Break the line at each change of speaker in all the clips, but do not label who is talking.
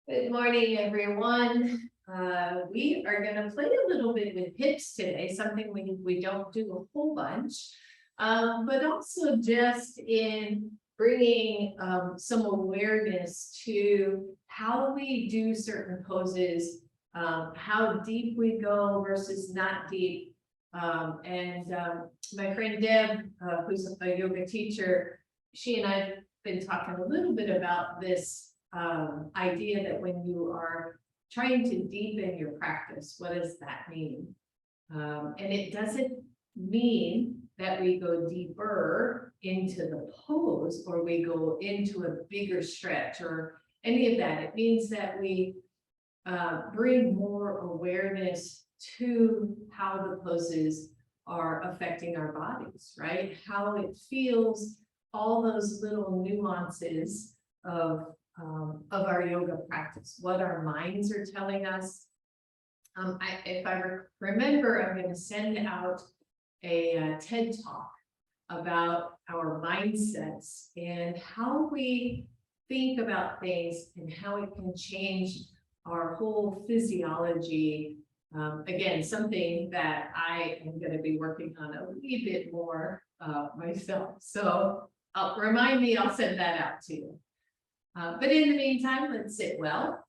Good morning, everyone. We are going to play a little bit with hips today, something we don't do a whole bunch, but also just in bringing some awareness to how we do certain poses, how deep we go versus not deep. My friend Deb, who's a yoga teacher, she and I have been talking a little bit about this idea that when you are trying to deepen your practice, what does that mean? And it doesn't mean that we go deeper into the pose or we go into a bigger stretch or any of that. It means that we bring more awareness to how the poses are affecting our bodies, right? How it feels, all those little nuances of our yoga practice, what our minds are telling us. If I remember, I'm going to send out a TED talk about our mindsets and how we think about things and how it can change our whole physiology. Again, something that I am going to be working on a wee bit more myself. So remind me, I'll send that out to you. But in the meantime, let's sit well.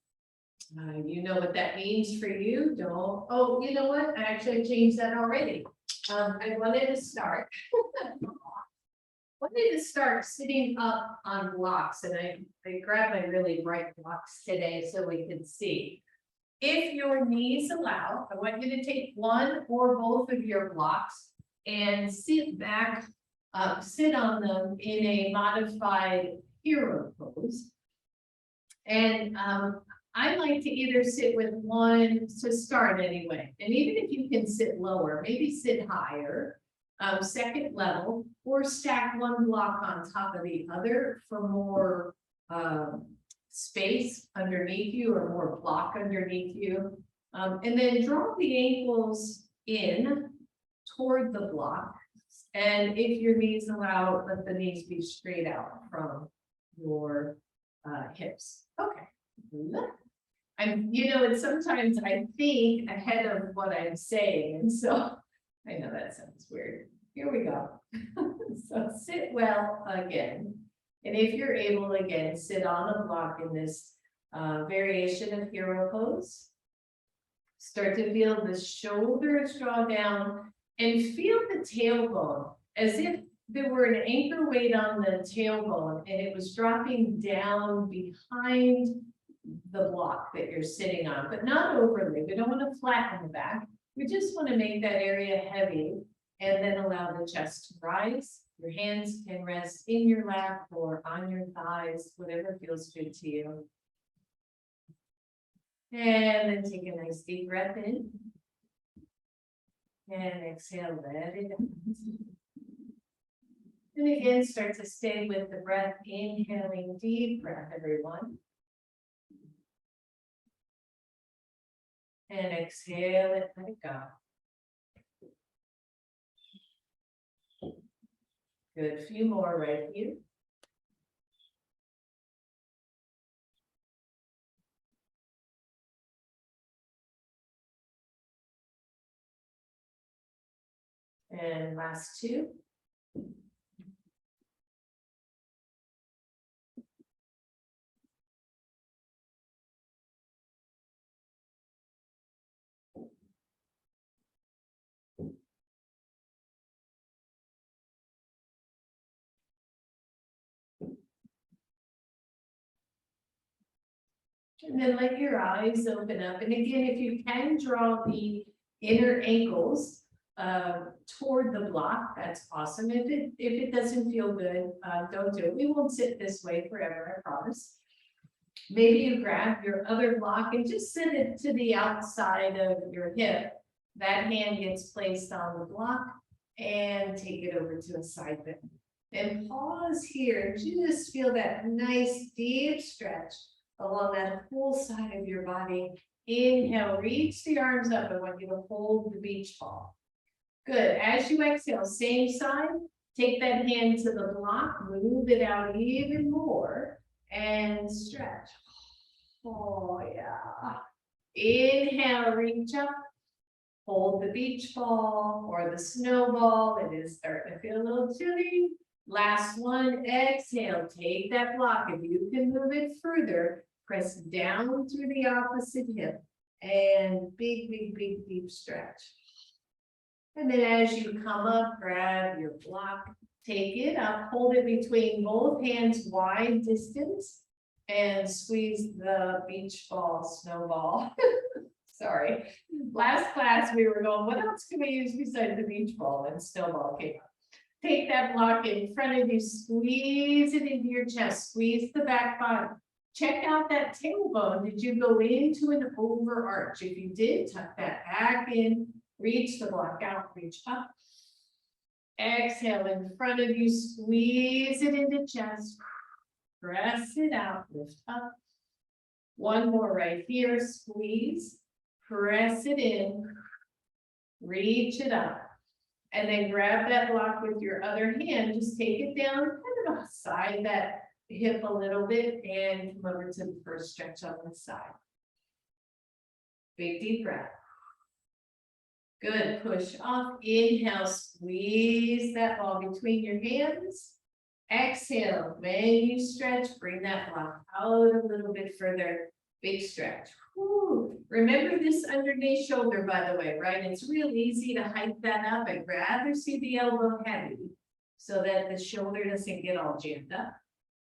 You know what that means for you. Don't, oh, you know what? I actually changed that already. I wanted to start sitting up on blocks, and I grabbed my really bright blocks today so we could see. If your knees allow, I want you to take one or both of your blocks and sit back, sit on them in a modified hero pose. And I like to either sit with one to start anyway. And even if you can sit lower, maybe sit higher, second level, or stack one block on top of the other for more space underneath you or more block underneath you. And then draw the ankles in toward the block. And if your knees allow, let the knees be straight out from your hips. Okay. And sometimes I think ahead of what I'm saying. And so I know that sounds weird. Here we go. So sit well again. And if you're able, again, sit on a block in this variation of hero pose. Start to feel the shoulders draw down and feel the tailbone as if there were an anchor weight on the tailbone and it was dropping down behind the block that you're sitting on, but not overly. We don't want to flatten the back. We just want to make that area heavy and then allow the chest to rise. Your hands can rest in your lap or on your thighs, whatever feels good to you. And then take a nice deep breath in. And exhale, let it out. And again, start to stay with the breath, inhaling deep breath, everyone. And exhale it, let it go. Good, few more right here. And last two. And then let your eyes open up. And again, if you can draw the inner ankles toward the block, that's awesome. If it doesn't feel good, don't do it. We won't sit this way forever, I promise. Maybe you grab your other block and just sit it to the outside of your hip. That hand gets placed on the block and take it over to a side bend. And pause here, just feel that nice deep stretch along that whole side of your body. Inhale, reach the arms up. I want you to hold the beach ball. Good. As you exhale, same side, take that hand to the block, move it out even more, and stretch. Oh, yeah. Inhale, reach up. Hold the beach ball or the snowball. It is starting to feel a little chilly. Last one, exhale, take that block. If you can move it further, press down through the opposite hip and big, big, big, deep stretch. And then as you come up, grab your block, take it up, hold it between both hands, wide distance, and squeeze the beach ball, snowball. Sorry. Last class, we were going, what else can we use besides the beach ball? And snowball came up. Take that block in front of you, squeeze it into your chest, squeeze the back body. Check out that tailbone. Did you go into an overarch? If you did, tuck that back in, reach the block out, reach up. Exhale in front of you, squeeze it into chest, press it out, lift up. One more right here, squeeze, press it in, reach it up. And then grab that block with your other hand, just take it down, kind of side that hip a little bit and come over to the first stretch on the side. Big deep breath. Good, push off, inhale, squeeze that ball between your hands. Exhale, when you stretch, bring that block out a little bit further, big stretch. Woo. Remember this underneath shoulder, by the way, right? It's real easy to hike that up. I'd rather see the elbow heavy so that the shoulder doesn't get all jammed up.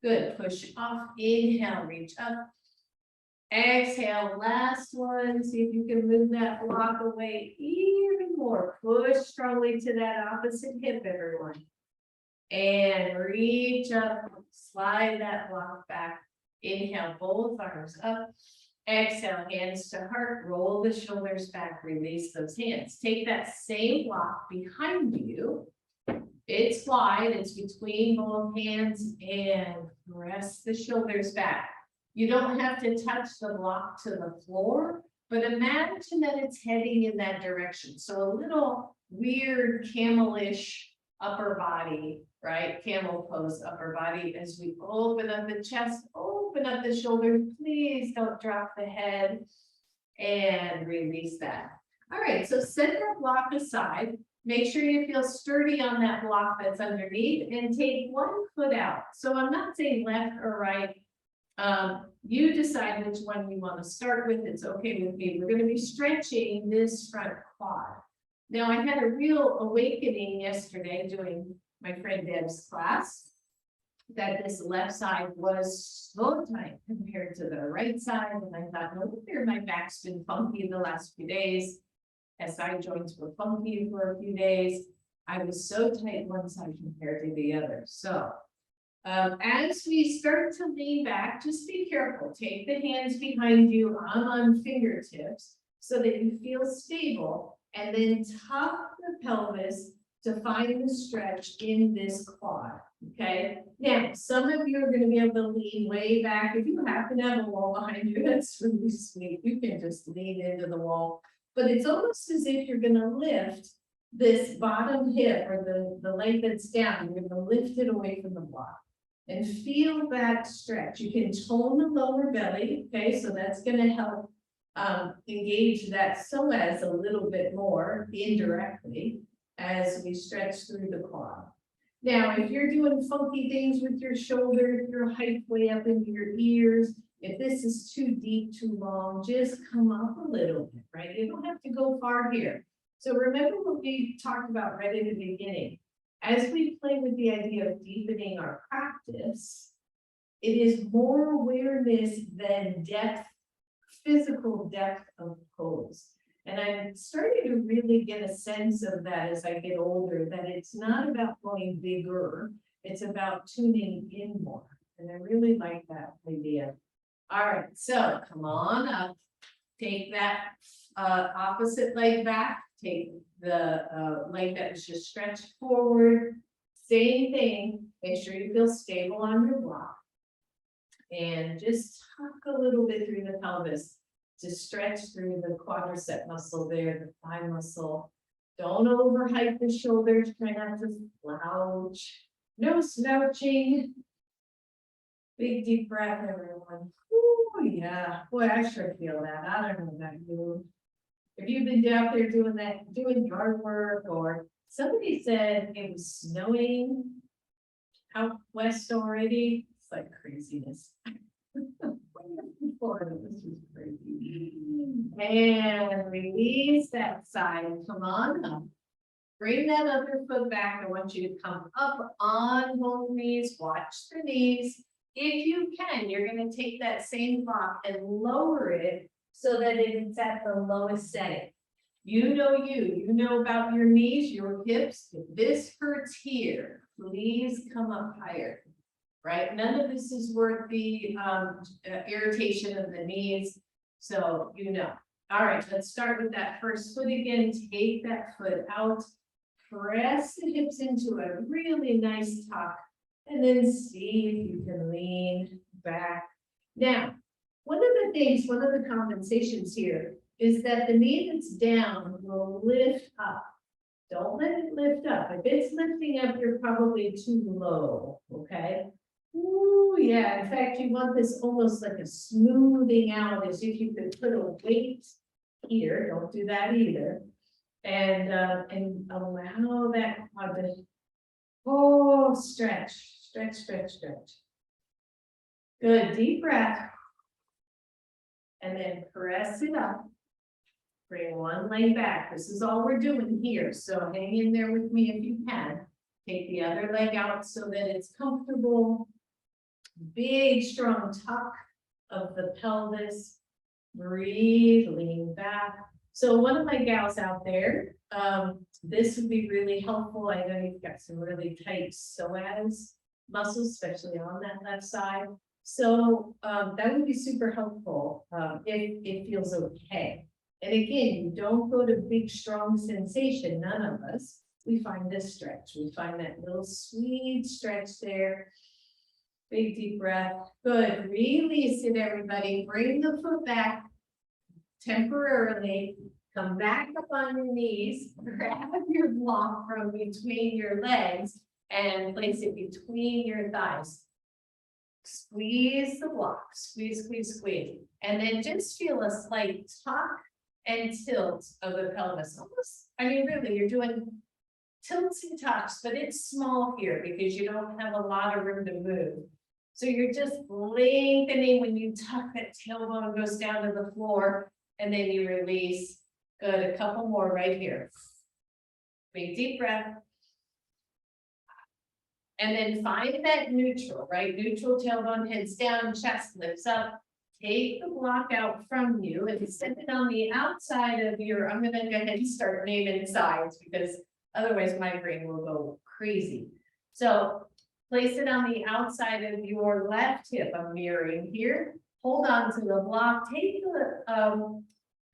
Good, push off, inhale, reach up. Exhale, last one, see if you can move that block away even more. Push strongly to that opposite hip, everyone. And reach up, slide that block back. Inhale, both arms up. Exhale, hands to heart, roll the shoulders back, release those hands. Take that same block behind you. It's wide, it's between both hands, and press the shoulders back. You don't have to touch the block to the floor, but imagine that it's heading in that direction. So a little weird camel-ish upper body, right? Camel pose upper body as we open up the chest, open up the shoulders. Please don't drop the head and release that. All right, so set that block aside. Make sure you feel sturdy on that block that's underneath and take one foot out. So I'm not saying left or right. You decide which one you want to start with. It's okay with me. We're going to be stretching this front quad. Now, I had a real awakening yesterday doing my friend Deb's class that this left side was so tight compared to the right side. And I thought, no wonder my back's been funky the last few days. SI joints were funky for a few days. I was so tight one side compared to the other. So as we start to lean back, just be careful. Take the hands behind you on fingertips so that you feel stable, and then tuck the pelvis to find the stretch in this quad. Okay. Now, some of you are going to be able to lean way back. If you happen to have a wall behind you, that's really sweet. You can just lean into the wall. But it's almost as if you're going to lift this bottom hip or the leg that's down. You're going to lift it away from the block and feel that stretch. You can tone the lower belly. Okay, so that's going to help engage that psoas a little bit more indirectly as we stretch through the quad. Now, if you're doing funky things with your shoulder, if you're hiked way up into your ears, if this is too deep, too long, just come up a little bit, right? You don't have to go far here. So remember what we talked about right in the beginning. As we play with the idea of deepening our practice, it is more awareness than depth, physical depth of pose. And I'm starting to really get a sense of that as I get older, that it's not about going bigger, it's about tuning in more. And I really like that idea. All right, so come on up, take that opposite leg back, take the leg that was just stretched forward, same thing, make sure you feel stable on your block. And just tuck a little bit through the pelvis to stretch through the quadricep muscle there, the thigh muscle. Don't overhype the shoulders, try not to slouch. No slouching. Big deep breath, everyone. Ooh, yeah. Boy, I sure feel that. I don't know about you. If you've been out there doing that, doing yard work, or somebody said it was snowing out west already, it's like craziness. Florida, this is crazy. And release that side. Come on up. Bring that other foot back. I want you to come up on both knees. Watch the knees. If you can, you're going to take that same block and lower it so that it's at the lowest setting. You know about your knees, your hips. If this hurts here, please come up higher, right? None of this is worth the irritation of the knees. So, all right, let's start with that first foot again. Take that foot out. Press the hips into a really nice tuck, and then see if you can lean back. Now, one of the compensations here is that the knee that's down will lift up. Don't let it lift up. If it's lifting up, you're probably too low, okay? Ooh, yeah, in fact, you want this almost like a smoothing out, as if you could put a weight here. Don't do that either. And allow that quad to stretch. Good, deep breath. And then press it up. Bring one leg back. This is all we're doing here. So hang in there with me if you can. Take the other leg out so that it's comfortable. Big, strong tuck of the pelvis. Breathe, lean back. So one of my gals out there, this would be really helpful. I know you've got some really tight psoas muscles, especially on that left side. So that would be super helpful if it feels okay. And again, you don't go to big, strong sensation. None of us. We find this stretch. We find that little sweet stretch there. Big, deep breath. Good. Release it, everybody. Bring the foot back. Temporarily, come back up on your knees, grab your block from between your legs and place it between your thighs. Squeeze the block, squeeze. And then just feel a slight tuck and tilt of the pelvis. Almost, really, you're doing tilts and tucks, but it's small here because you don't have a lot of room to move. So you're just lengthening when you tuck, that tailbone goes down to the floor. And then you release. Good, a couple more right here. Big deep breath. And then find that neutral, right? Neutral, tailbone heads down, chest lifts up. Take the block out from you and set it on the outside of your, I'm gonna go ahead and start naming sides because otherwise my brain will go crazy. So place it on the outside of your left hip. I'm mirroring here. Hold on to the block, take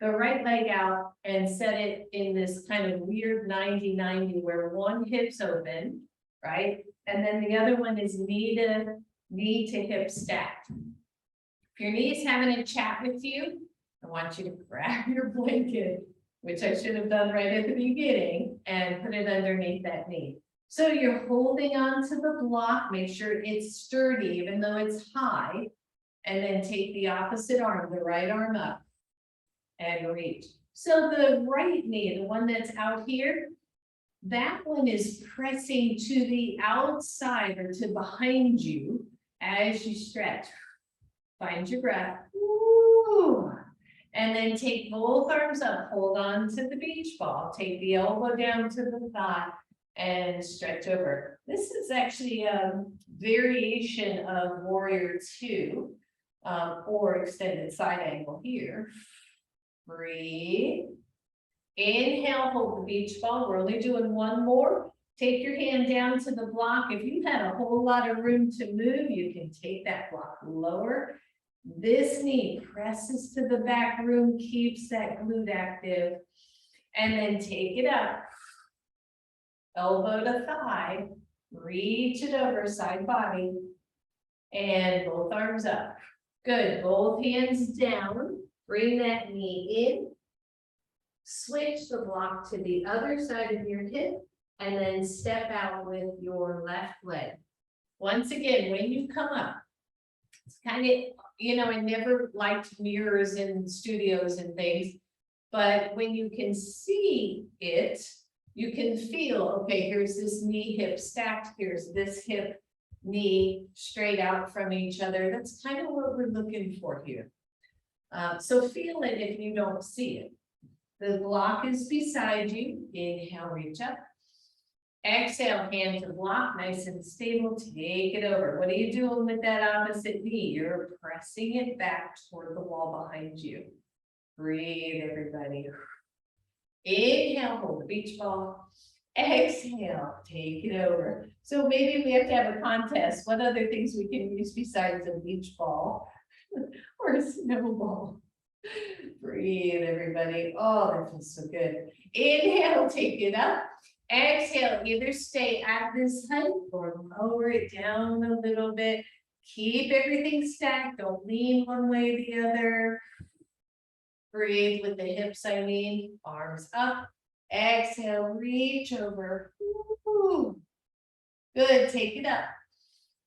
the right leg out and set it in this kind of weird 90-90 where one hip's open, right? And then the other one is knee to hip stacked. If your knee's having a chat with you, I want you to grab your blanket, which I should have done right at the beginning, and put it underneath that knee. So you're holding on to the block, make sure it's sturdy, even though it's high. And then take the opposite arm, the right arm up and reach. So the right knee, the one that's out here, that one is pressing to the outside or to behind you as you stretch. Find your breath. Ooh. And then take both arms up, hold on to the beach ball, take the elbow down to the thigh and stretch over. This is actually a variation of warrior two. Or extended side angle here. Breathe. Inhale, hold the beach ball. We're only doing one more. Take your hand down to the block. If you had a whole lot of room to move, you can take that block lower. This knee presses to the back room, keeps that glute active. And then take it up. Elbow to thigh. Reach it over, side body. And both arms up. Good, both hands down, bring that knee in, switch the block to the other side of your hip, and then step out with your left leg. Once again, when you come up, kind of, you know, I never liked mirrors in studios and things. But when you can see it, you can feel, okay, here's this knee hip stacked, here's this hip knee straight out from each other. That's kind of what we're looking for here. So feel it if you don't see it. The block is beside you. Inhale, reach up. Exhale, hand to block, nice and stable. Take it over. What are you doing with that opposite knee? You're pressing it back toward the wall behind you. Breathe, everybody. Inhale, hold the beach ball. Exhale, take it over. So maybe we have to have a contest. What other things we can use besides a beach ball or a snowball? Breathe, everybody. Oh, that feels so good. Inhale, take it up. Exhale, either stay at this height or lower it down a little bit. Keep everything stacked. Don't lean one way or the other. Breathe with the hips, I mean. Arms up. Exhale, reach over. Ooh. Good, take it up.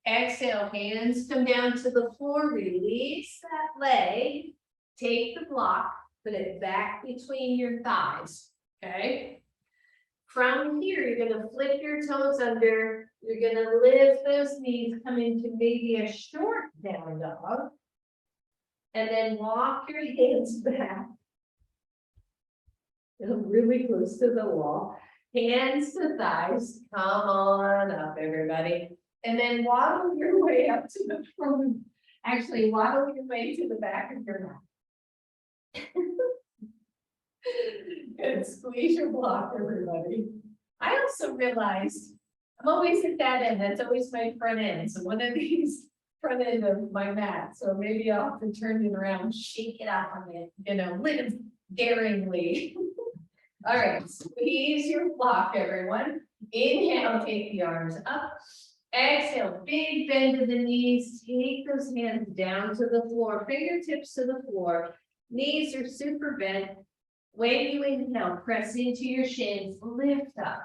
Exhale, hands come down to the floor. Release that leg. Take the block, put it back between your thighs, okay? From here, you're gonna flip your toes under. You're gonna lift those knees, come into maybe a short down dog. And then walk your hands back. Really close to the wall. Hands to thighs. Come on up, everybody. And then waddle your way up to the front. Actually, waddle your way to the back of your mat. Good. Squeeze your block, everybody. I also realized I'm always at that end. That's always my front end. So one of these front end of my mat. So maybe I'll have to turn it around, shake it up on it, you know, live daringly. All right, squeeze your block, everyone. Inhale, take the arms up. Exhale, big bend of the knees. Take those hands down to the floor, fingertips to the floor. Knees are super bent. When you inhale, press into your shins, lift up.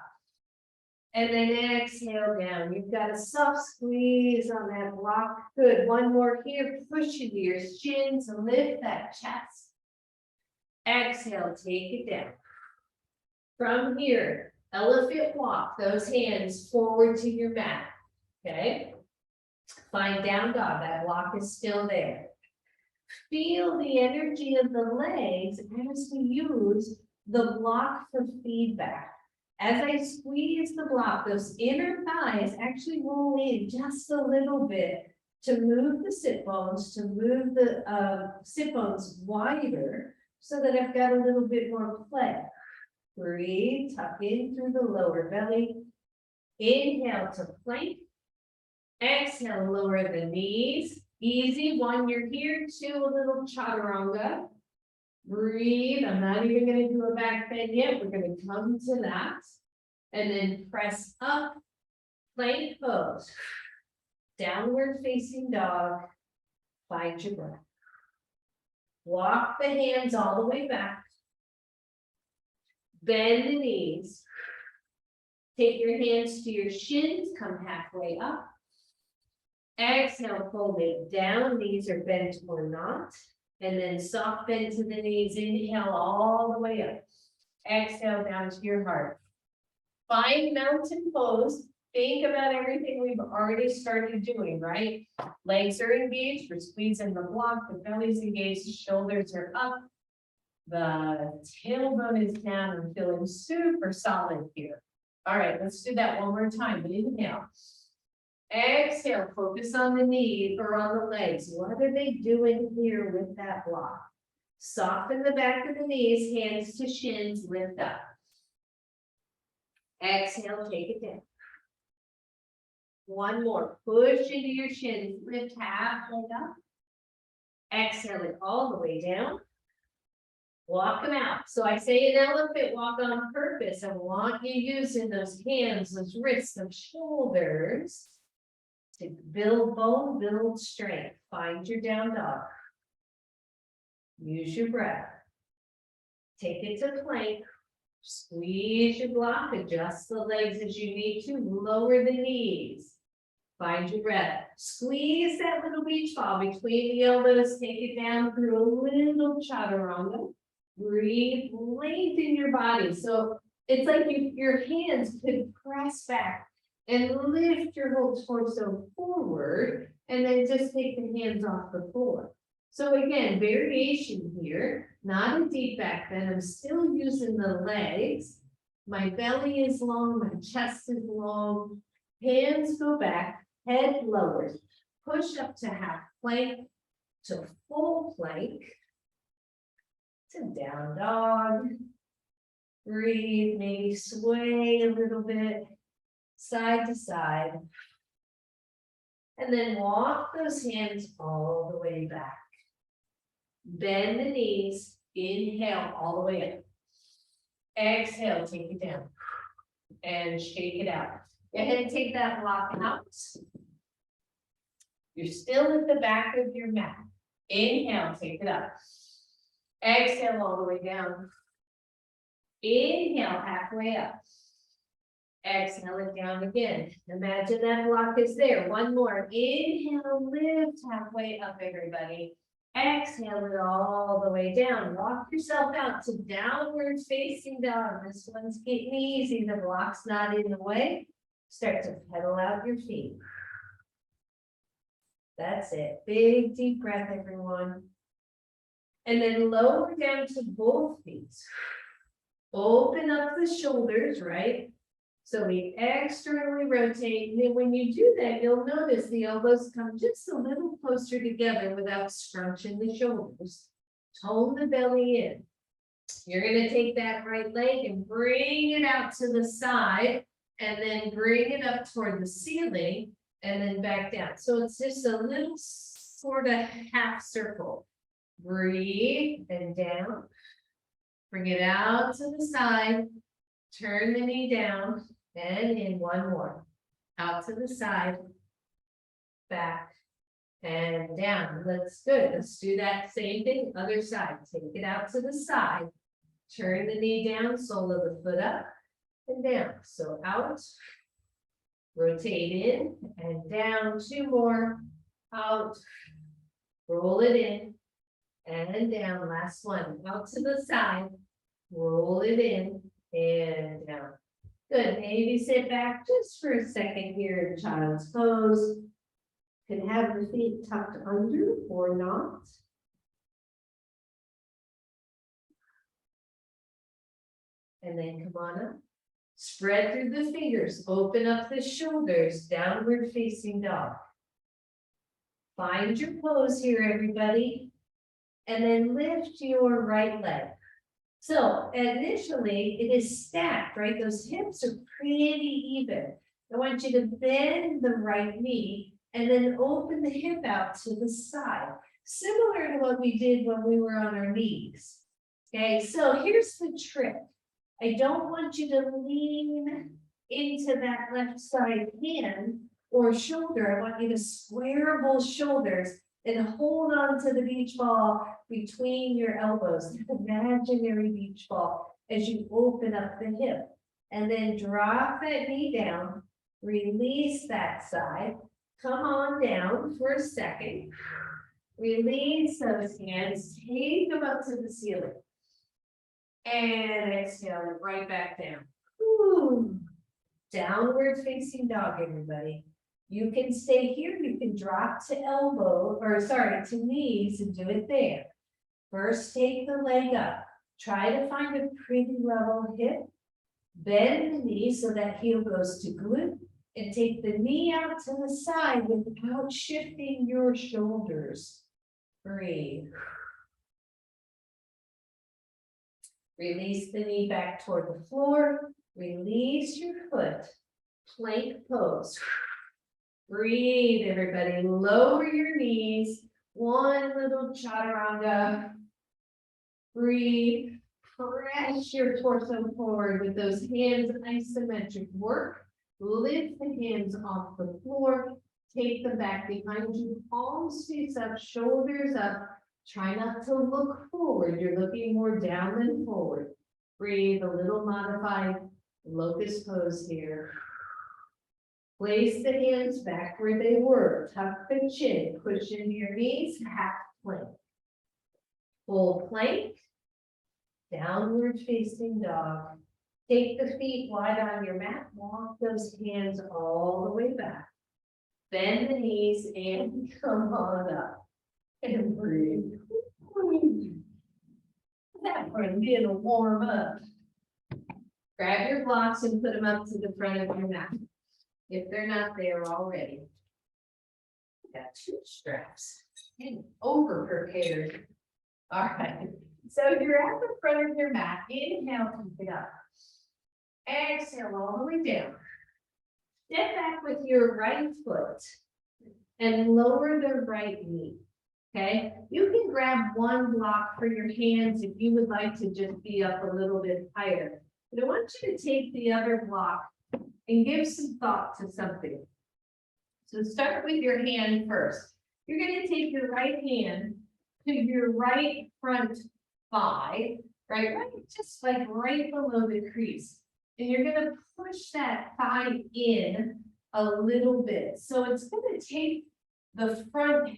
And then exhale down. You've got a soft squeeze on that block. Good. One more here. Push into your shins and lift that chest. Exhale, take it down. From here, elephant walk those hands forward to your mat. Okay? Find down dog. That block is still there. Feel the energy of the legs as we use the block for feedback. As I squeeze the block, those inner thighs actually roll in just a little bit to move the sit bones, to move the sit bones wider so that I've got a little bit more play. Breathe, tuck in through the lower belly. Inhale to plank. Exhale, lower the knees. Easy, one, you're here, two, a little chaturanga. Breathe, I'm not even gonna do a back bend yet, we're gonna come to that. And then press up, plank pose. Downward facing dog, find your breath. Walk the hands all the way back. Bend the knees. Take your hands to your shins, come halfway up. Exhale, fold it down, knees are bent or not. And then soft bend to the knees, inhale all the way up. Exhale down to your heart. Find mountain pose. Think about everything we've already started doing, right? Legs are engaged, we're squeezing the block, the belly's engaged, the shoulders are up. The tailbone is down, I'm feeling super solid here. All right, let's do that one more time. Inhale. Exhale, focus on the knee or on the legs. What are they doing here with that block? Soften the back of the knees, hands to shins, lift up. Exhale, take it down. One more, push into your shins, lift halfway up. Exhale it all the way down. Walk them out. So I say an elephant walk on purpose. I want you using those hands, those wrists, those shoulders to build bone, build strength. Find your down dog. Use your breath. Take it to plank. Squeeze your block. Adjust the legs as you need to. Lower the knees. Find your breath. Squeeze that little beach ball between the elbows, take it down through a little chaturanga. Breathe, lengthen your body. So it's like your hands could press back and lift your whole torso forward, and then just take the hands off the floor. So again, variation here, not a deep back bend. I'm still using the legs. My belly is long, my chest is long. Hands go back, head lowered. Push up to half plank, to full plank, to down dog. Breathe, maybe sway a little bit, side to side. And then walk those hands all the way back. Bend the knees, inhale all the way up. Exhale, take it down. And shake it out. Go ahead and take that block out. You're still at the back of your mat. Inhale, take it up. Exhale all the way down. Inhale, halfway up. Exhale it down again. Imagine that block is there. One more. Inhale, lift halfway up, everybody. Exhale it all the way down. Walk yourself out to downward facing dog. This one's getting easy. The block's not in the way. Start to pedal out your feet. That's it. Big deep breath, everyone. And then lower down to both feet. Open up the shoulders, right? So we externally rotate. And then when you do that, you'll notice the elbows come just a little closer together without scrunching the shoulders. Tone the belly in. You're going to take that right leg and bring it out to the side, and then bring it up toward the ceiling, and then back down. So it's just a little sort of half circle. Breathe and down. Bring it out to the side. Turn the knee down. And in one more. Out to the side. Back. And down. That's good. Let's do that same thing. Other side. Take it out to the side. Turn the knee down. Sole of the foot up. And down. So out. Rotate in. And down. Two more. Out. Roll it in. And down. Last one. Out to the side. Roll it in. And down. Good. Maybe sit back just for a second here in child's pose. Can have the feet tucked under or not. And then come on up. Spread through the fingers. Open up the shoulders. Downward facing dog. Find your pose here, everybody. And then lift your right leg. So initially it is stacked, right? Those hips are pretty even. I want you to bend the right knee and then open the hip out to the side, similar to what we did when we were on our knees. Okay, so here's the trick. I don't want you to lean into that left side hand or shoulder. I want you to square both shoulders and hold on to the beach ball between your elbows, imaginary beach ball, as you open up the hip. And then drop that knee down, release that side, come on down for a second, release those hands, take them up to the ceiling, and exhale it right back down. Ooh. Downward facing dog, everybody. You can stay here, you can drop to to knees and do it there. First, take the leg up. Try to find a pretty level hip. Bend the knee so that heel goes to glute. And take the knee out to the side without shifting your shoulders. Breathe. Release the knee back toward the floor. Release your foot. Plank pose. Breathe, everybody. Lower your knees. One little chaturanga. Breathe. Press your torso forward with those hands, isometric work. Lift the hands off the floor. Take them back behind you. Palms face up, shoulders up. Try not to look forward. You're looking more down than forward. Breathe. A little modified locust pose here. Place the hands back where they were. Tuck the chin, push into your knees, half plank. Full plank. Downward facing dog. Take the feet wide on your mat. Walk those hands all the way back. Bend the knees and come on up. And breathe. That one being a warm up. Grab your blocks and put them up to the front of your mat. If they're not there already. Got 2 straps. And over prepared. All right. So you're at the front of your mat. Inhale, keep it up. Exhale all the way down. Step back with your right foot and lower the right knee. Okay, you can grab one block for your hands if you would like to just be up a little bit higher. But I want you to take the other block and give some thought to something. So start with your hand first. You're going to take your right hand to your right front thigh, right, just like right below the crease. And you're going to push that thigh in a little bit. So it's going to take the front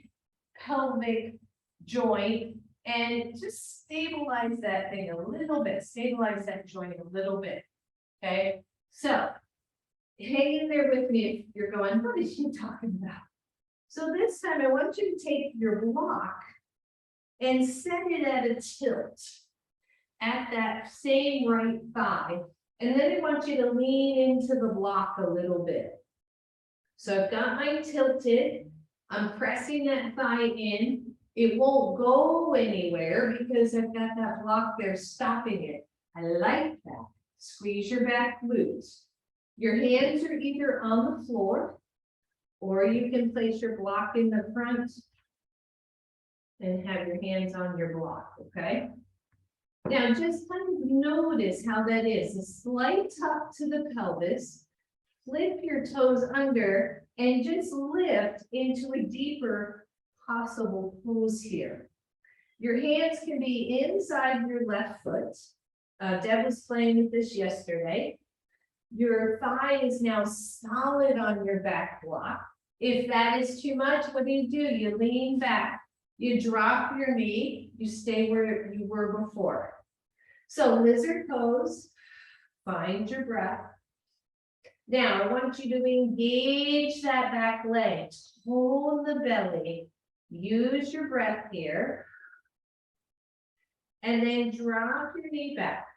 pelvic joint and just stabilize that thing a little bit, stabilize that joint a little bit. Okay, so hang in there with me if you're going, what is she talking about? So this time I want you to take your block and set it at a tilt at that same right thigh. And then I want you to lean into the block a little bit. So I've got mine tilted. I'm pressing that thigh in. It won't go anywhere because I've got that block there stopping it. I like that. Squeeze your back glutes. Your hands are either on the floor or you can place your block in the front and have your hands on your block, okay? Now just kind of notice how that is. A slight tuck to the pelvis. Flip your toes under and just lift into a deeper possible pose here. Your hands can be inside your left foot. Deb was playing with this yesterday. Your thigh is now solid on your back block. If that is too much, what do? You lean back, you drop your knee, you stay where you were before. So lizard pose, find your breath. Now I want you to engage that back leg, hold the belly, use your breath here, and then drop your knee back.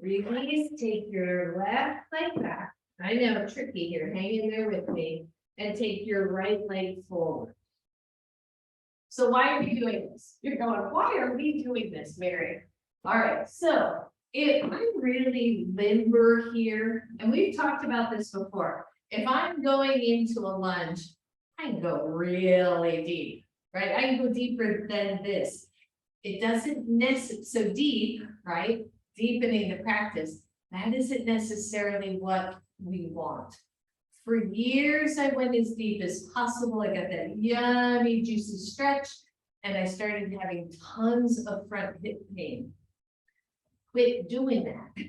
Release, take your left leg back. I know, tricky here, hang in there with me, and take your right leg forward. So why are we doing this? You're going, why are we doing this, Mary? All right, so if I'm really limber here, and we've talked about this before, if I'm going into a lunge, I can go really deep, right? I can go deeper than this. It doesn't necessarily, so deep, right? Deepening the practice, that isn't necessarily what we want. For years, I went as deep as possible. I got that yummy, juicy stretch, and I started having tons of front hip pain. Quit doing that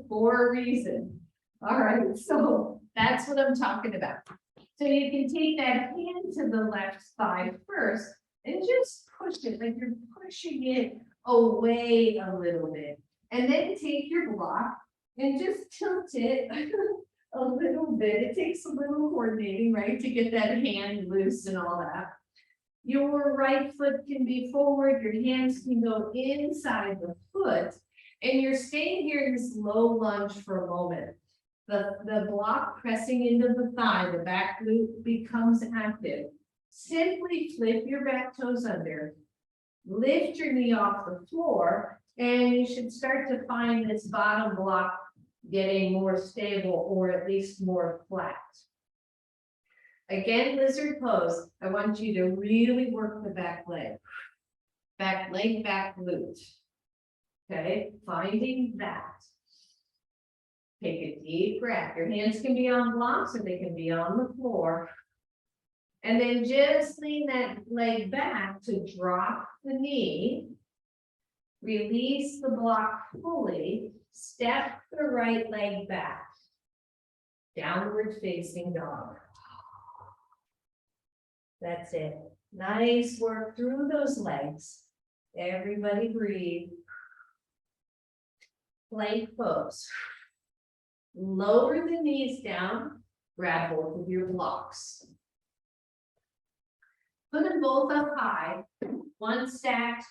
for a reason. All right, so that's what I'm talking about. So you can take that hand to the left thigh first and just push it like you're pushing it away a little bit. And then take your block and just tilt it a little bit. It takes a little coordinating, right, to get that hand loose and all that. Your right foot can be forward, your hands can go inside the foot, and you're staying here in this low lunge for a moment. The block pressing into the thigh, the back glute becomes active. Simply flip your back toes under, lift your knee off the floor, and you should start to find this bottom block getting more stable or at least more flat. Again, lizard pose. I want you to really work the back leg, back glute. Okay, finding that. Take a deep breath. Your hands can be on blocks or they can be on the floor. And then just lean that leg back to drop the knee. Release the block fully. Step the right leg back. Downward facing dog. That's it. Nice work through those legs. Everybody breathe. Plank pose. Lower the knees down. Grab both of your blocks. Put them both up high. One stacked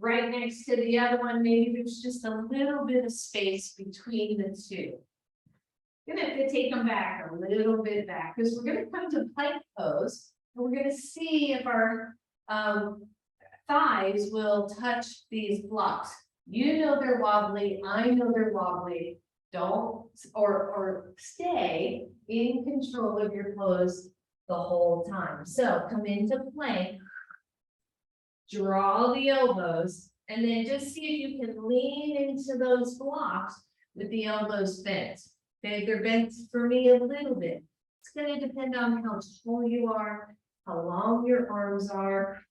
right next to the other one. Maybe there's just a little bit of space between the two. You're gonna have to take them back a little bit back because we're gonna come to plank pose and we're gonna see if our thighs will touch these blocks. You know they're wobbly, I know they're wobbly. Don't or stay in control of your pose the whole time. So come into plank, draw the elbows, and then just see if you can lean into those blocks with the elbows bent. Okay, they're bent for me a little bit. It's going to depend on how tall you are, how long your arms are.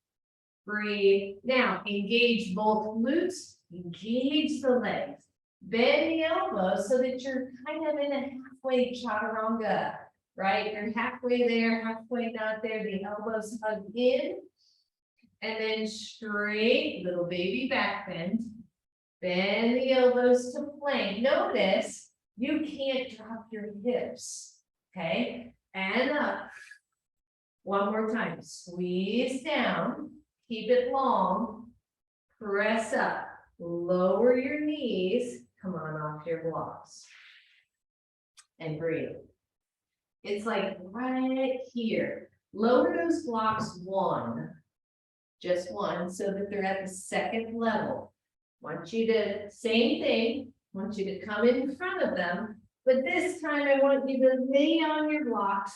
Breathe. Now, engage both glutes, engage the legs. Bend the elbows so that you're kind of in a halfway chaturanga, right? You're halfway there, halfway not there. The elbows hug in. And then straight, little baby back bend. Bend the elbows to plank. Notice you can't drop your hips, okay? And up. One more time. Squeeze down. Keep it long. Press up. Lower your knees. Come on off your blocks. And breathe. It's like right here. Lower those blocks one. Just one, so that they're at the second level. Want you to, same thing, want you to come in front of them, but this time I want you to lay on your blocks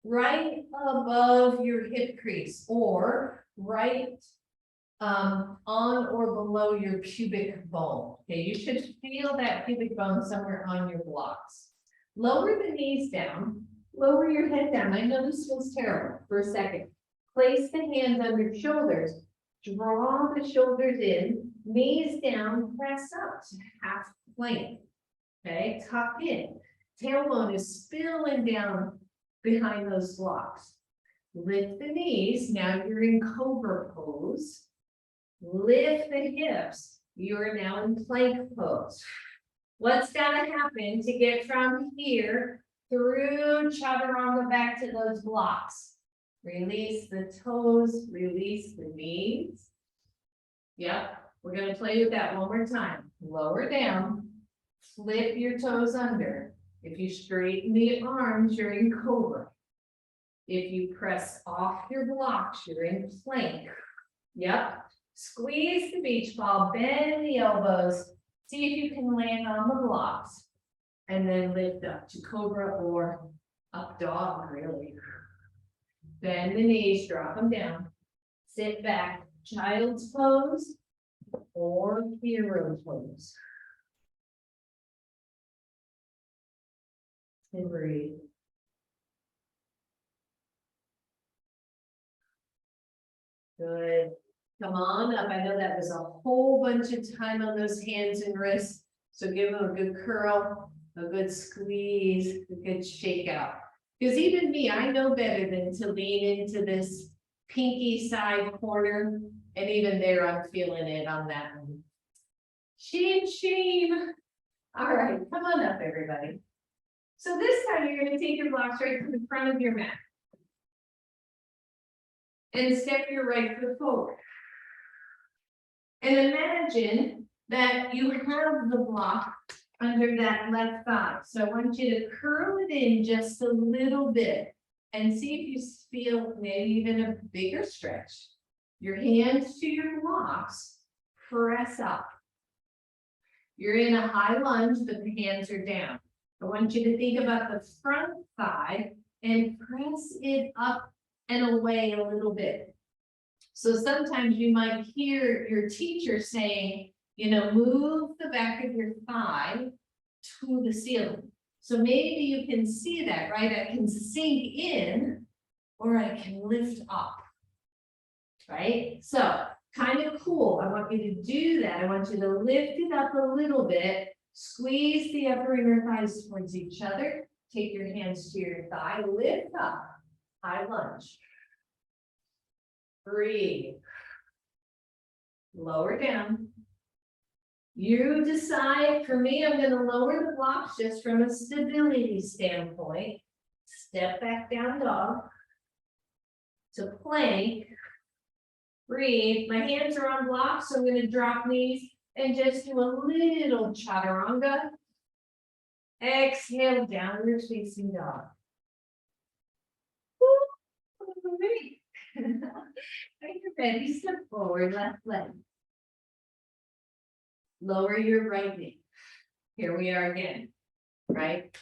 right above your hip crease or right on or below your pubic bone. Okay, you should feel that pubic bone somewhere on your blocks. Lower the knees down, lower your head down. I know this feels terrible for a second. Place the hands on your shoulders, draw the shoulders in, knees down, press up to half plank. Okay, tuck in. Tailbone is spilling down behind those blocks. Lift the knees. Now you're in cobra pose. Lift the hips. You're now in plank pose. What's got to happen to get from here through chaturanga back to those blocks? Release the toes, release the knees. Yep, we're going to play with that one more time. Lower down, flip your toes under. If you straighten the arms, you're in cobra. If you press off your blocks, you're in plank. Yep, squeeze the beach ball, bend the elbows. See if you can land on the blocks. And then lift up to cobra or up dog, really. Bend the knees, drop them down. Sit back, child's pose or hero pose. And breathe. Good. Come on up. I know that was a whole bunch of time on those hands and wrists. So give them a good curl, a good squeeze, a good shake out. Because even me, I know better than to lean into this pinky side corner. And even there, I'm feeling it on that one. Shame, shame. All right, come on up, everybody. So this time, you're going to take your blocks right to the front of your mat. And step your right foot forward. And imagine that you have the block under that left thigh. So I want you to curl it in just a little bit and see if you feel maybe even a bigger stretch. Your hands to your blocks, press up. You're in a high lunge, but the hands are down. I want you to think about the front thigh and press it up and away a little bit. So sometimes you might hear your teacher saying, you know, move the back of your thigh to the ceiling. So maybe you can see that, right? I can sink in or I can lift up, right? So kind of cool. I want you to do that. I want you to lift it up a little bit, squeeze the upper inner thighs towards each other, Take your hands to your thigh, lift up, high lunge. Breathe. Lower down. You decide. For me, I'm going to lower the blocks just from a stability standpoint. Step back down dog. To plank. Breathe. My hands are on blocks, so I'm going to drop knees and just do a little chaturanga. Exhale, downward facing dog. Great. Are you ready? Step forward, left leg. Lower your right knee. Here we are again, right?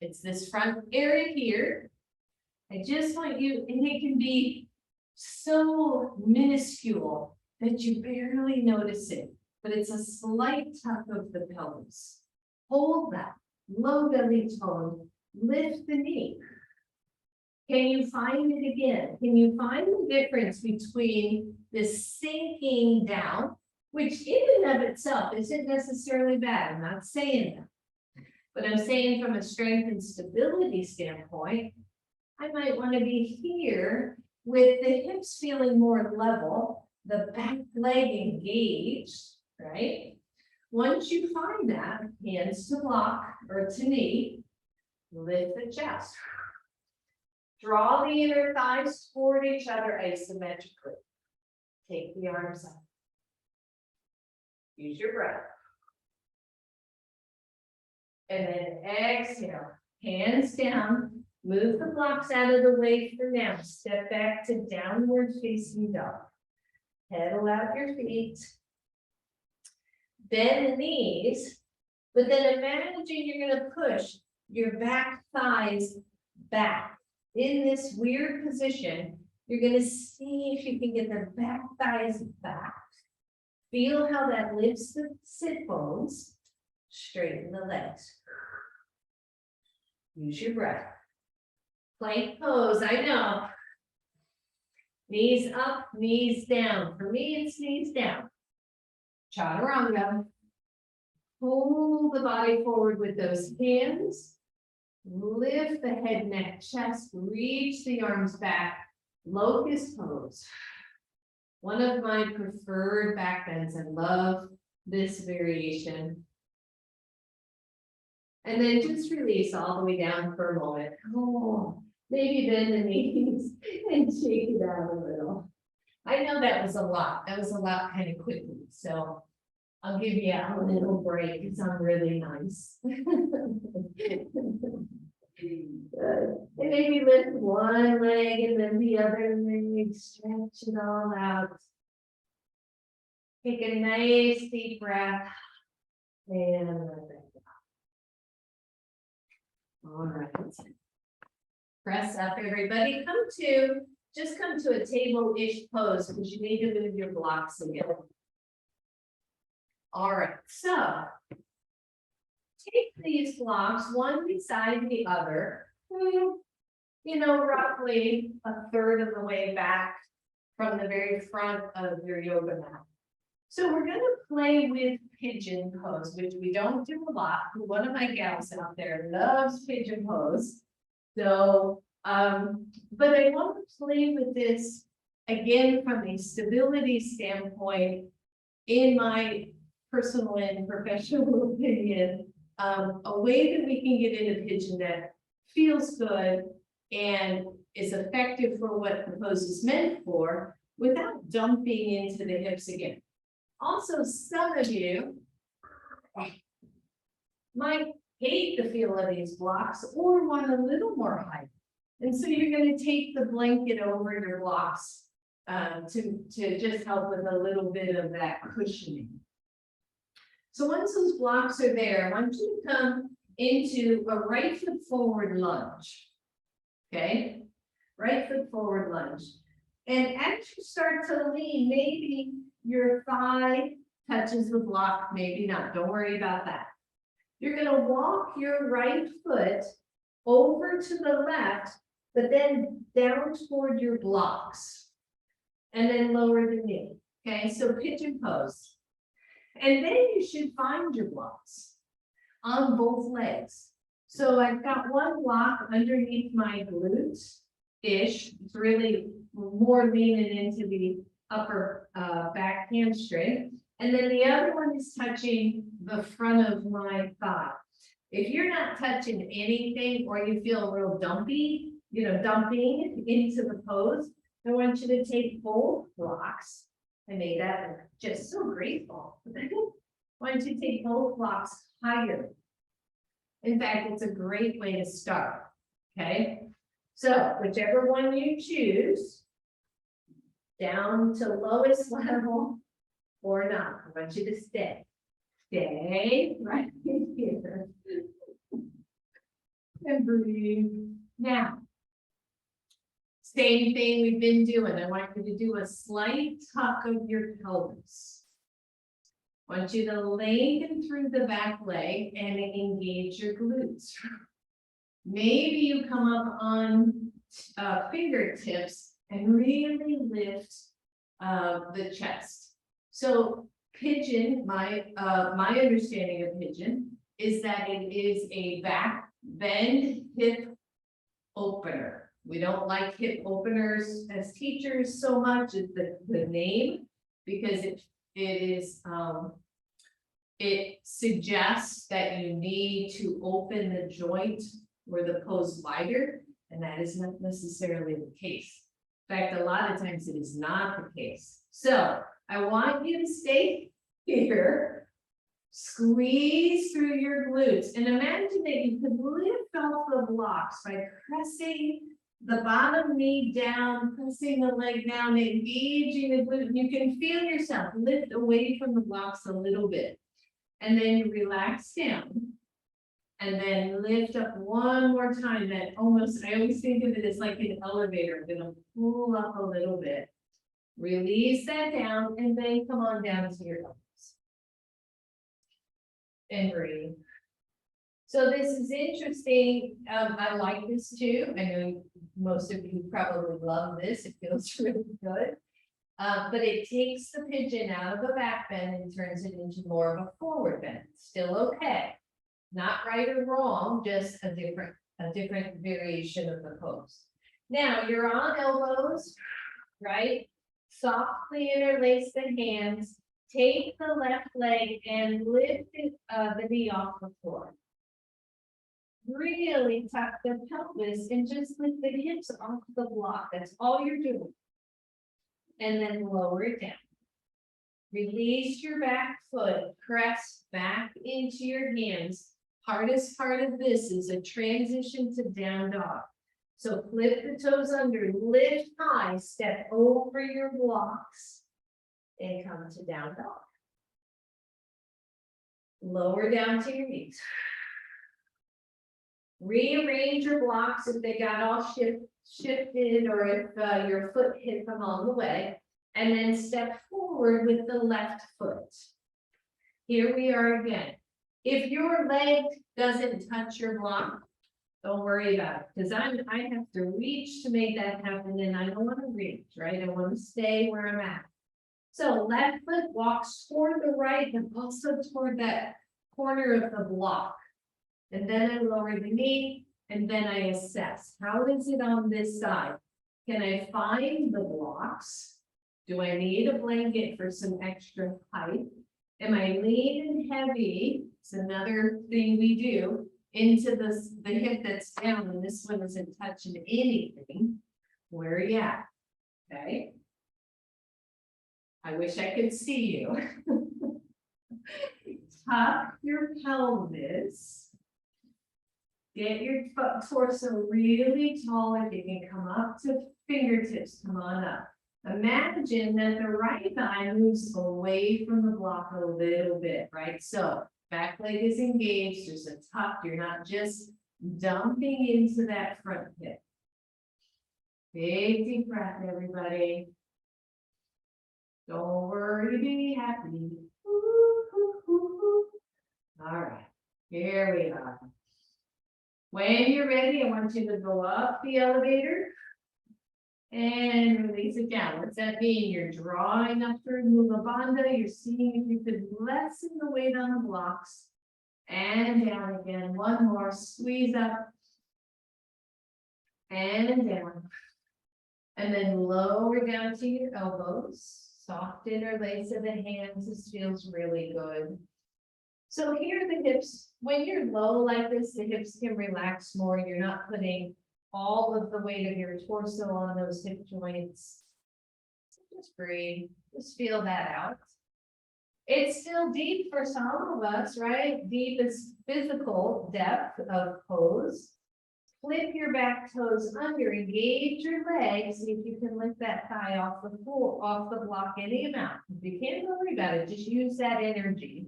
It's this front area here. I just want you, and it can be so minuscule that you barely notice it, but it's a slight tuck of the pelvis. Hold that, low belly tone, lift the knee. Can you find it again? Can you find the difference between this sinking down, which in and of itself isn't necessarily bad, I'm not saying that, but I'm saying from a strength and stability standpoint, I might want to be here with the hips feeling more level, the back leg engaged, right? Once you find that, hands to block or to knee, lift the chest. Draw the inner thighs toward each other isometrically. Take the arms up. Use your breath. And then exhale, hands down. Move the blocks out of the way for now. Step back to downward facing dog. Pedal out your feet. Bend the knees. But then imagine you're going to push your back thighs back. In this weird position, you're going to see if you can get the back thighs back. Feel how that lifts the sit bones. Straighten the legs. Use your breath. Plank pose, I know. Knees up, knees down. For me, it's knees down. Chaturanga. Pull the body forward with those hands. Lift the head, neck, chest. Reach the arms back. Locust pose. One of my preferred back bends. I love this variation. And then just release all the way down for a moment. Oh, maybe bend the knees and shake it out a little. I know that was a lot. That was a lot kind of quickly. So I'll give you a little break because I'm really nice. And maybe lift one leg and then the other leg, stretch it all out. Take a nice deep breath and let it go. All right. Press up, everybody. Just come to a table-ish pose because you need to move your blocks again. All right, so take these blocks one beside the other, roughly a third of the way back from the very front of your yoga mat. So we're going to play with pigeon pose, which we don't do a lot. One of my gals out there loves pigeon pose. So, but I want to play with this again from a stability standpoint, in my personal and professional opinion, a way that we can get in a pigeon that feels good and is effective for what the pose is meant for without dumping into the hips again. Also, some of you might hate the feel of these blocks or want a little more height. And so you're going to take the blanket over your blocks to just help with a little bit of that cushioning. So once those blocks are there, I want you to come into a right foot forward lunge. Okay, right foot forward lunge. And as you start to lean, maybe your thigh touches the block, maybe not. Don't worry about that. You're going to walk your right foot over to the left, but then down toward your blocks. And then lower the knee. Okay, so pigeon pose. And then you should find your blocks on both legs. So I've got one block underneath my glutes-ish. It's really more leaning into the upper back hamstring. And then the other one is touching the front of my thigh. If you're not touching anything or you feel real dumpy, dumping into the pose, I want you to take both blocks. I made that look just so graceful. I want you to take both blocks higher. In fact, it's a great way to start, okay? So whichever one you choose, down to lowest level or not, I want you to stay. Stay right here. And breathe. Now, same thing we've been doing. I want you to do a slight tuck of your pelvis. I want you to lengthen through the back leg and engage your glutes. Maybe you come up on fingertips and really lift the chest. So pigeon, my understanding of pigeon is that it is a back bend hip opener. We don't like hip openers as teachers so much as the name, because it suggests that you need to open the joint or the pose wider, and that is not necessarily the case. In fact, a lot of times it is not the case. So I want you to stay here, squeeze through your glutes, and imagine that you could lift off the blocks by pressing the bottom knee down, pressing the leg down, engaging the glute. You can feel yourself lift away from the blocks a little bit. And then you relax down. And then lift up one more time. That almost, I always think of it as like an elevator. I'm gonna pull up a little bit. Release that down, and then come on down to your elbows. And breathe. So this is interesting. I like this too. I know most of you probably love this. It feels really good. But it takes the pigeon out of the back bend and turns it into more of a forward bend. Still okay. Not right or wrong, just a different variation of the pose. Now you're on elbows, right? Softly interlace the hands. Take the left leg and lift the knee off the floor. Really tuck the pelvis and just lift the hips off the block. That's all you're doing. And then lower it down. Release your back foot, press back into your hands. Hardest part of this is a transition to down dog. So flip the toes under, lift high, step over your blocks, and come to down dog. Lower down to your knees. Rearrange your blocks if they got all shifted or if your foot hit them along the way, and then step forward with the left foot. Here we are again. If your leg doesn't touch your block, don't worry about it, because I have to reach to make that happen, and I don't want to reach, right? I want to stay where I'm at. So left foot walks toward the right, but also toward that corner of the block. And then I lower the knee, and then I assess. How is it on this side? Can I find the blocks? Do I need a blanket for some extra height? Am I lean and heavy? It's another thing we do into the hip that's down, and this one isn't touching anything. Where are you at? Okay. I wish I could see you. Tuck your pelvis. Get your torso really tall. If you can come up to fingertips, come on up. Imagine that the right thigh moves away from the block a little bit, right? So back leg is engaged, there's a tuck. You're not just dumping into that front hip. Big deep breath, everybody. Don't worry, be happy. All right, here we are. When you're ready, I want you to go up the elevator and release it down. What's that mean? You're drawing up through Mula Bandha. You're seeing if you could lessen the weight on the blocks and down again. One more, squeeze up and down. And then lower down to your elbows. Soft interlace of the hands. This feels really good. So here are the hips. When you're low like this, the hips can relax more. You're not putting all of the weight of your torso on those hip joints. Just breathe. Just feel that out. It's still deep for some of us, right? Deep is physical depth of pose. Flip your back toes under, engage your legs, see if you can lift that thigh off the floor, off the block any amount. If you can't, don't worry about it, just use that energy.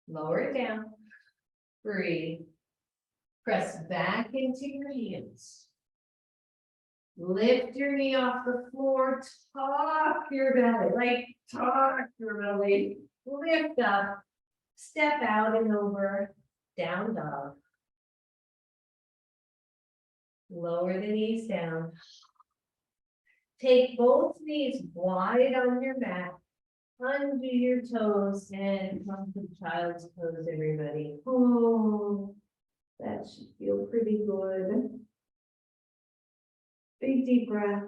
Lower it down, breathe. Press back into your hands. Lift your knee off the floor, tuck your belly, tuck your belly. Lift up, step out and over, down dog. Lower the knees down. Take both knees wide on your mat. Undo your toes and come to child's pose, everybody. Oh, that should feel pretty good. Big deep breath.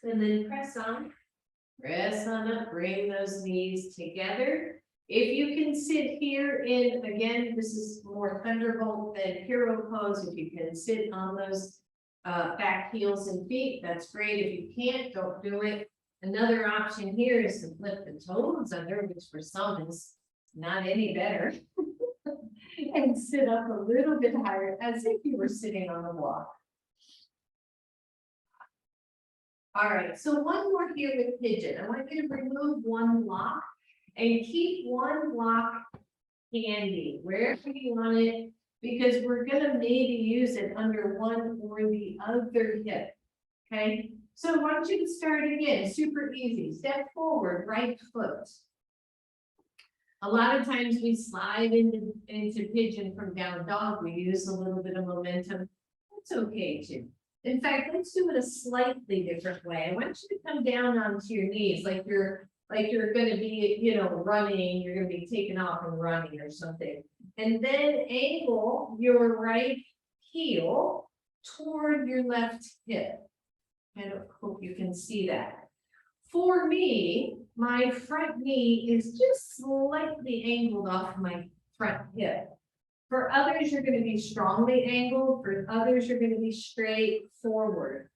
And then press on up, bring those knees together. If you can sit here in, again, this is more thunderbolt than hero pose. If you can sit on those back heels and feet, that's great. If you can't, don't do it. Another option here is to flip the toes under, which for some is not any better. And sit up a little bit higher as if you were sitting on a block. All right, so one more here with pigeon. I want you to remove one block and keep one block handy wherever you want it, because we're gonna maybe use it under one or the other hip. Okay, so I want you to start again, super easy. Step forward, right foot. A lot of times we slide into pigeon from down dog. We use a little bit of momentum. That's okay too. In fact, let's do it a slightly different way. I want you to come down onto your knees like you're going to be, running. You're going to be taking off and running or something. And then angle your right heel toward your left hip. I hope you can see that. For me, my front knee is just slightly angled off my front hip. For others, you're going to be strongly angled. For others, you're going to be straight forward.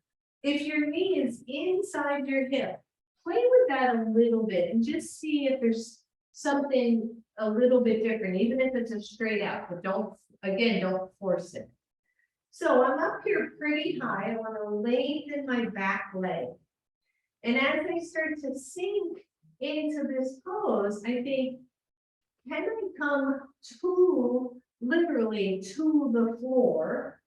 If your knee is inside your hip, play with that a little bit and just see if there's something a little bit different, even if it's a straight out, but don't force it. So I'm up here pretty high. I want to lengthen my back leg. And as I start to sink into this pose, I think, can I come literally to the floor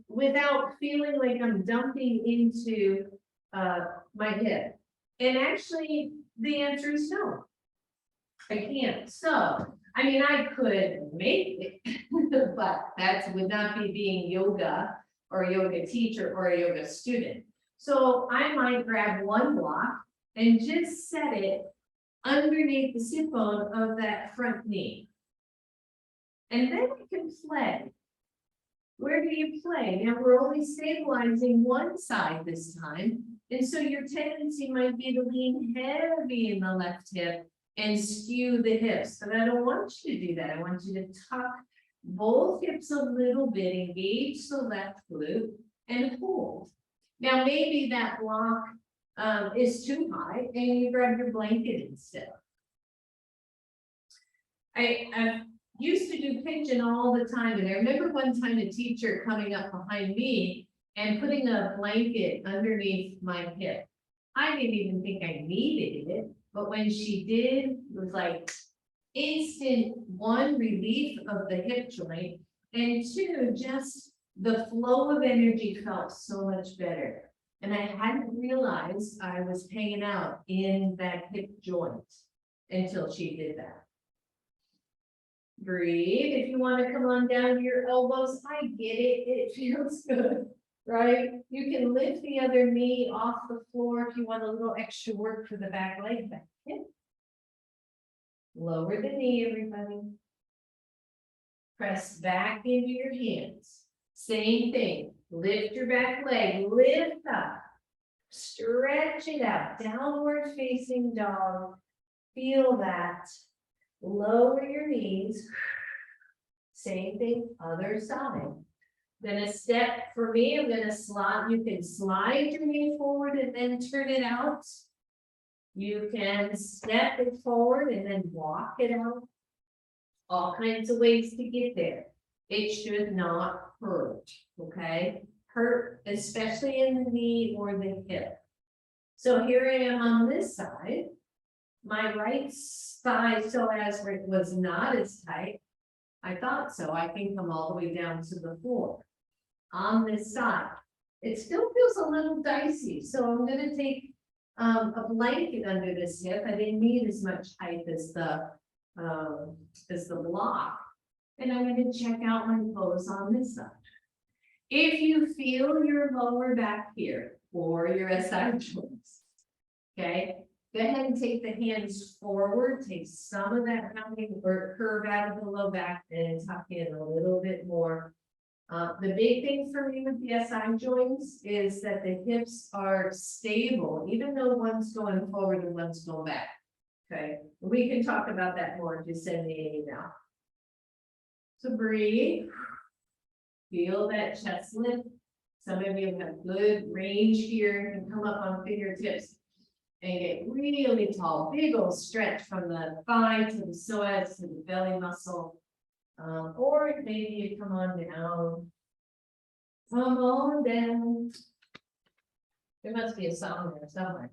without feeling like I'm dumping into my hip? And actually, the answer is no. I can't. So, I mean, I could make it, but that would not be being yoga or a yoga teacher or a yoga student. So I might grab one block and just set it underneath the sit bone of that front knee. And then we can play. Where do you play? Now we're only stabilizing one side this time. And so your tendency might be to lean heavy in the left hip and skew the hips. But I don't want you to do that. I want you to tuck both hips a little bit, engage the left glute, and hold. Now maybe that block is too high and you grab your blanket instead. I used to do pigeon all the time, and I remember one time a teacher coming up behind me and putting a blanket underneath my hip. I didn't even think I needed it, but when she did, it was like instant, one, relief of the hip joint, and two, just the flow of energy felt so much better. And I hadn't realized I was hanging out in that hip joint until she did that. Breathe. If you want to come on down to your elbows, I get it. It feels good, right? You can lift the other knee off the floor if you want a little extra work for the back leg. Back hip. Lower the knee, everybody. Press back into your hands. Same thing. Lift your back leg. Lift up. Stretch it out. Downward facing dog. Feel that. Lower your knees. Same thing, other side. Then a step for me, I'm gonna slide. You can slide your knee forward and then turn it out. You can step it forward and then walk it out. All kinds of ways to get there. It should not hurt, okay? Hurt, especially in the knee or the hip. So here I am on this side. My right thigh psoas was not as tight. I thought so. I can come all the way down to the floor. On this side, it still feels a little dicey. So I'm going to take a blanket under this hip. I didn't need as much height as the block. And I'm going to check out my pose on this side. If you feel your lower back here or your SI joints, okay, go ahead and take the hands forward, take some of that rounding or curve out of the low back and tuck in a little bit more. The big thing for me with the SI joints is that the hips are stable, even though one's going forward and one's going back. Okay, we can talk about that more. Just send me an email. So breathe. Feel that chest lift. Some of you have good range here. You can come up on fingertips and get really tall. Big old stretch from the thigh to the psoas to the belly muscle. Or maybe you come on down. Come on down. There must be a song there somewhere.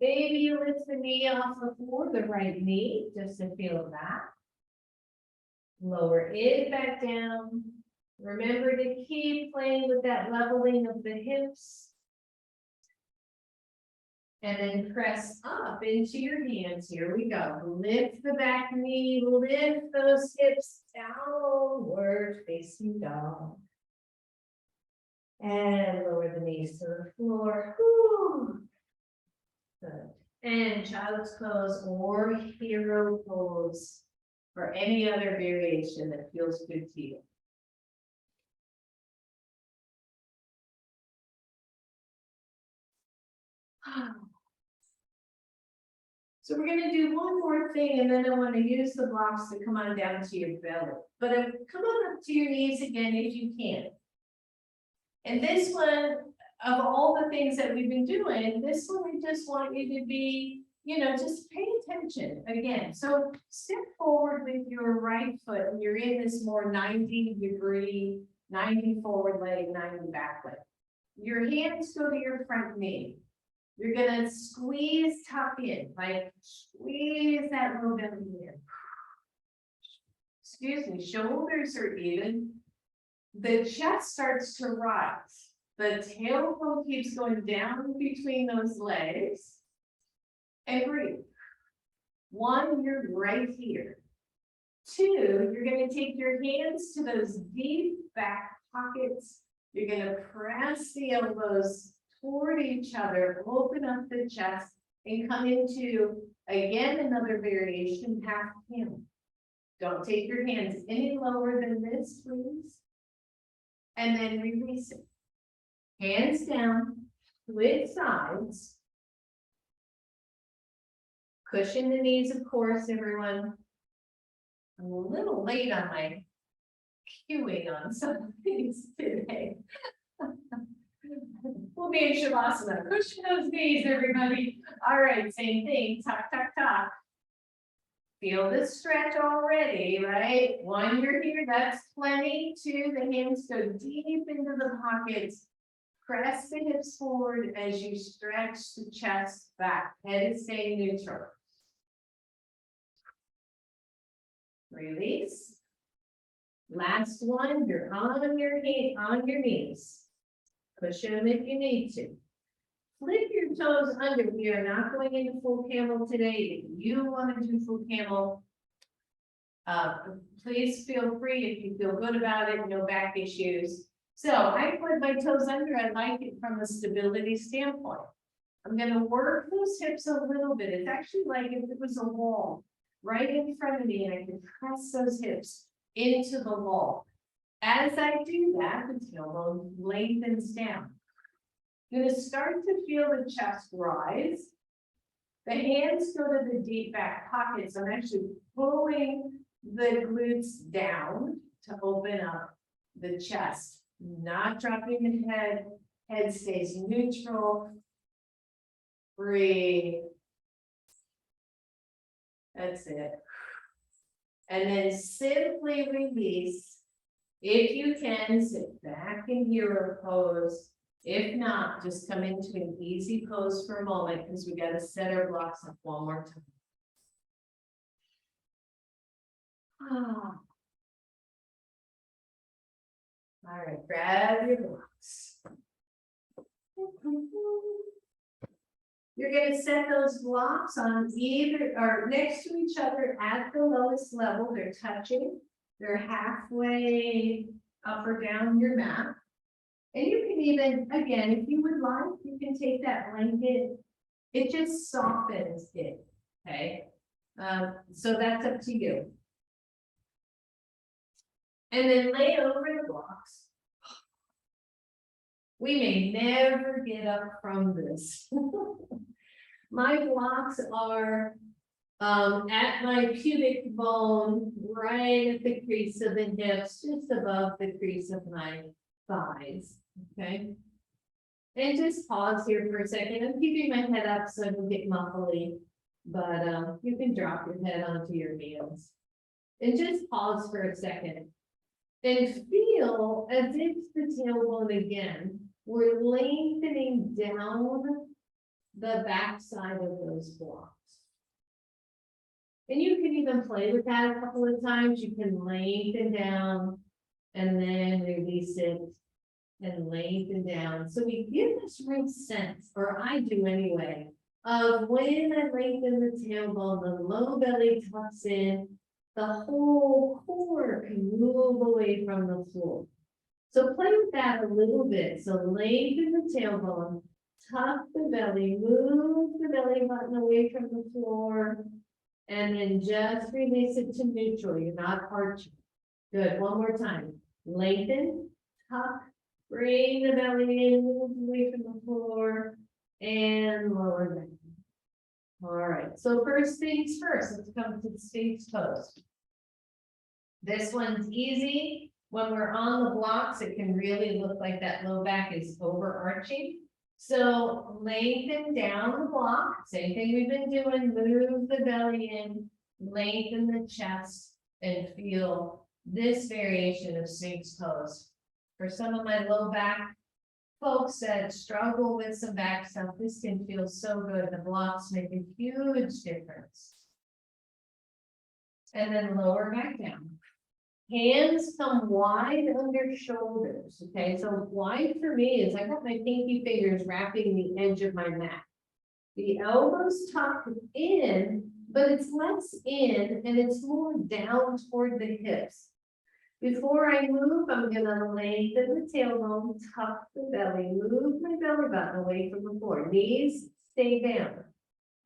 Maybe you lift the knee off the floor, the right knee, just to feel that. Lower it back down. Remember to keep playing with that leveling of the hips. And then press up into your hands. Here we go. Lift the back knee, lift those hips downward, facing dog. And lower the knees to the floor. Whew. Good. And child's pose or hero pose, or any other variation that feels good to you. So we're going to do one more thing, and then I want to use the blocks to come on down to your belly. But come on up to your knees again if you can. And this one, of all the things that we've been doing, this one we just want you to be, just pay attention again. So step forward with your right foot, and you're in this more 90-degree, 90 forward leg, 90 back leg. Your hands go to your front knee. You're going to squeeze, tuck in, like squeeze that low belly in. Excuse me, shoulders are even. The chest starts to rise. The tailbone keeps going down between those legs. And breathe. 1, you're right here. 2, you're going to take your hands to those deep back pockets. You're going to press the elbows toward each other, open up the chest, and come into, again, another variation, half camel. Don't take your hands any lower than this, please. And then release it. Hands down, switch sides. Cushion the knees, of course, everyone. I'm a little late on my cueing on some of these today. We'll be in Shavasana. Cushion those knees, everybody. All right, same thing. Tuck, tuck, tuck. Feel the stretch already, right? 1, you're here. That's plenty. 2, the hands go deep into the pockets. Press the hips forward as you stretch the chest back. Head is staying neutral. Release. Last one. You're on your knees. Push them if you need to. Flip your toes under. We are not going into full camel today. If you want to do full camel, Please feel free if you feel good about it, no back issues. So I put my toes under, I like it from a stability standpoint. I'm gonna work those hips a little bit. It's actually like if it was a wall right in front of me and I can press those hips into the wall. As I do that, the tailbone lengthens down. You're gonna start to feel the chest rise. The hands go to the deep back pockets. I'm actually pulling the glutes down to open up the chest, not dropping the head. Head stays neutral. Breathe. That's it. And then simply release. If you can, sit back in hero pose. If not, just come into an easy pose for a moment because we got to set our blocks up one more time. All right, grab your blocks. You're going to set those blocks on either or next to each other at the lowest level. They're touching. They're halfway up or down your mat. And you can even, again, if you would like, you can take that blanket. It just softens it, okay? So that's up to you. And then lay over the blocks. We may never get up from this. My blocks are at my pubic bone, right at the crease of the hips, just above the crease of my thighs, okay? And just pause here for a second. I'm keeping my head up so I don't get muffly, but you can drop your head onto your heels. And just pause for a second. And feel as if the tailbone again, we're lengthening down the back side of those blocks. And you can even play with that a couple of times. You can lengthen down and then release it and lengthen down. So we give this real sense, or I do anyway, of when I lengthen the tailbone, the low belly tucks in, the whole core can move away from the floor. So play with that a little bit. So lengthen the tailbone, tuck the belly, move the belly button away from the floor, and then just release it to neutral. You're not arching. Good. One more time. Lengthen, tuck, bring the belly in, move away from the floor, and lower down. All right. So first things first, let's come to the Sphinx pose. This one's easy. When we're on the blocks, it can really look like that low back is overarching. So lengthen down the block. Same thing we've been doing. Move the belly in, lengthen the chest, and feel this variation of Sphinx pose. For some of my low back folks that struggle with some back stuff, this can feel so good. The blocks make a huge difference. And then lower back down. Hands come wide under shoulders, okay? So wide for me is I got my pinky fingers wrapping the edge of my mat. The elbows tucked in, but it's less in and it's more down toward the hips. Before I move, I'm gonna lengthen the tailbone, tuck the belly, move my belly button away from the floor. Knees stay down.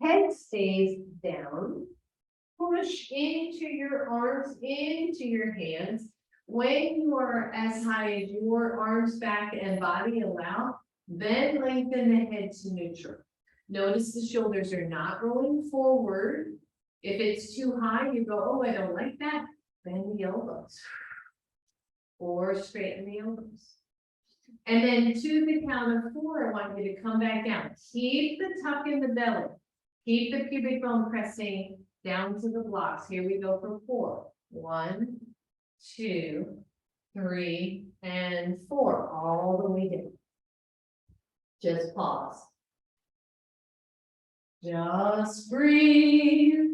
Head stays down. Push into your arms, into your hands. When you are as high as your arms, back, and body allow, then lengthen the head to neutral. Notice the shoulders are not rolling forward. If it's too high, you go, oh, I don't like that. Bend the elbows. Or straighten the elbows. And then to the count of 4, I want you to come back down. Keep the tuck in the belly. Keep the pubic bone pressing down to the blocks. Here we go for 4. 1, 2, 3, and 4. All the way down. Just pause. Just breathe.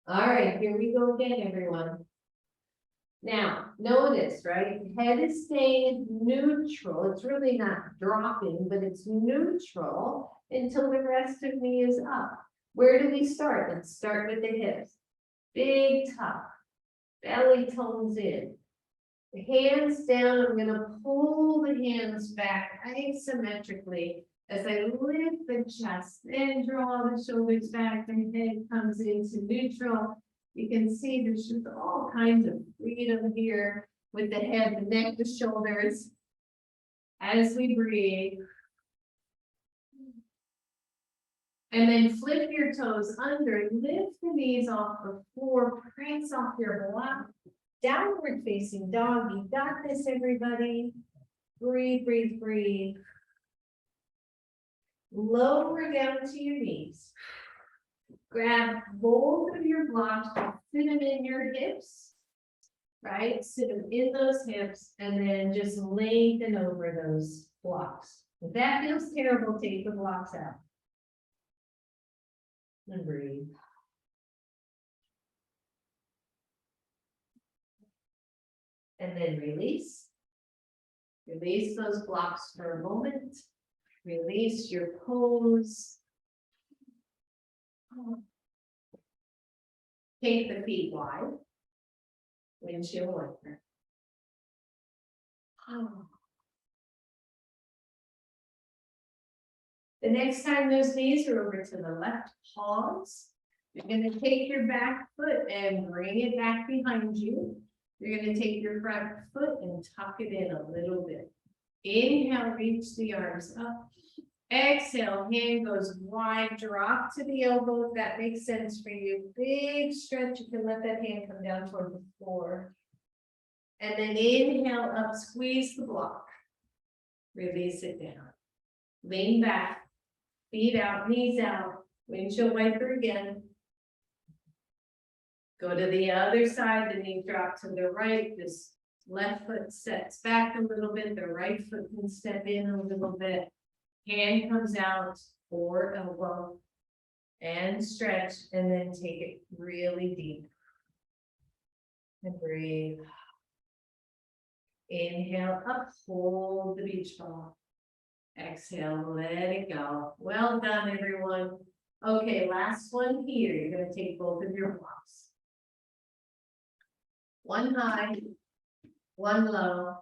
All right, here we go again, everyone. Now, notice, right? Head is staying neutral. It's really not dropping, but it's neutral until the rest of me is up. Where do we start? Let's start with the hips. Big tuck. Belly tones in. The hands down, I'm gonna pull the hands back asymmetrically as I lift the chest, then draw the shoulders back, the head comes into neutral. You can see there's just all kinds of freedom here with the head, the neck, the shoulders. As we breathe. And then flip your toes under, lift the knees off the floor, press off your block. Downward facing dog, you got this, everybody. Breathe, breathe, breathe. Lower down to your knees. Grab both of your blocks, sit them in your hips, right? Sit them in those hips, and then just lengthen over those blocks. If that feels terrible, take the blocks out. And breathe. And then release. Release those blocks for a moment. Release your pose. Take the feet wide. Windshield wiper. The next time those knees are over to the left, pause. You're going to take your back foot and bring it back behind you. You're going to take your front foot and tuck it in a little bit. Inhale, reach the arms up. Exhale, hand goes wide, drop to the elbow if that makes sense for you. Big stretch, you can let that hand come down toward the floor. And then inhale up, squeeze the block. Release it down. Lean back, feet out, knees out, windshield wiper again. Go to the other side, the knee drop to the right, this left foot sets back a little bit, the right foot can step in a little bit. Hand comes out or elbow and stretch, and then take it really deep. And breathe. Inhale up, hold the beach ball. Exhale, let it go. Well done, everyone. Okay, last one here. You're going to take both of your blocks. One high, one low,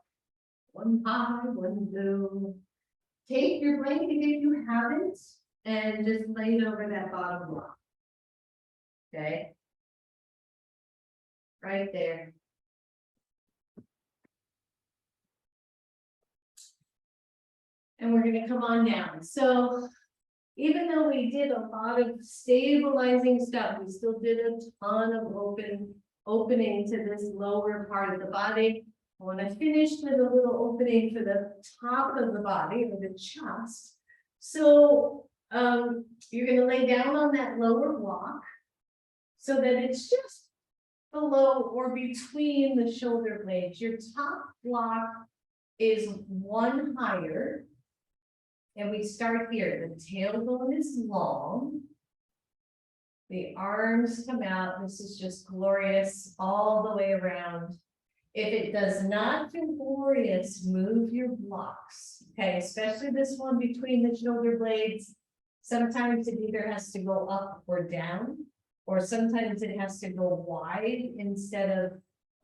one high, one low. Take your blanket if you haven't, and just lay it over that bottom block. Okay? Right there. And we're going to come on down. So even though we did a lot of stabilizing stuff, we still did a ton of opening to this lower part of the body. I want to finish with a little opening for the top of the body or the chest. So you're going to lay down on that lower block so that it's just below or between the shoulder blades. Your top block is one higher. And we start here. The tailbone is long. The arms come out. This is just glorious all the way around. If it does not feel glorious, move your blocks. Okay, especially this one between the shoulder blades. Sometimes it either has to go up or down, or sometimes it has to go wide instead of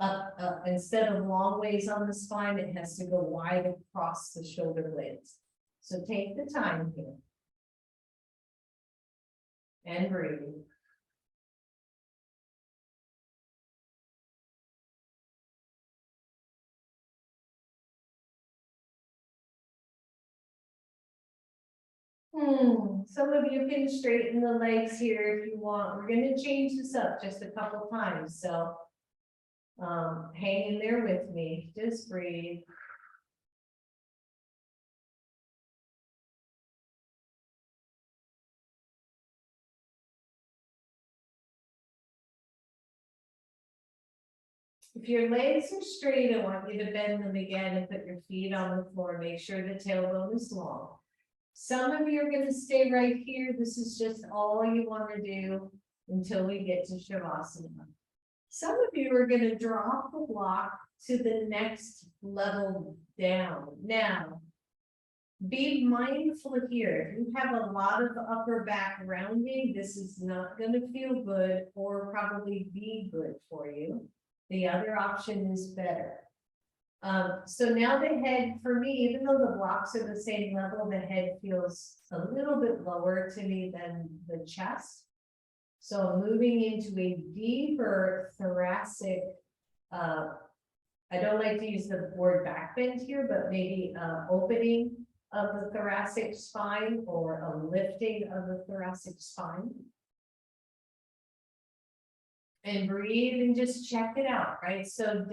up, instead of long ways on the spine, it has to go wide across the shoulder blades. So take the time here. And breathe. Some of you can straighten the legs here if you want. We're going to change this up just a couple times. So hang in there with me. Just breathe. If your legs are straight, I want you to bend them again and put your feet on the floor. Make sure the tailbone is long. Some of you are going to stay right here. This is just all you want to do until we get to Shavasana. Some of you are going to drop the block to the next level down. Now, be mindful here. If you have a lot of upper back rounding, this is not going to feel good or probably be good for you. The other option is better. So now the head, for me, even though the blocks are the same level, the head feels a little bit lower to me than the chest. So I'm moving into a deeper thoracic, I don't like to use the word backbend here, but maybe opening of the thoracic spine or a lifting of the thoracic spine. And breathe and just check it out, right? So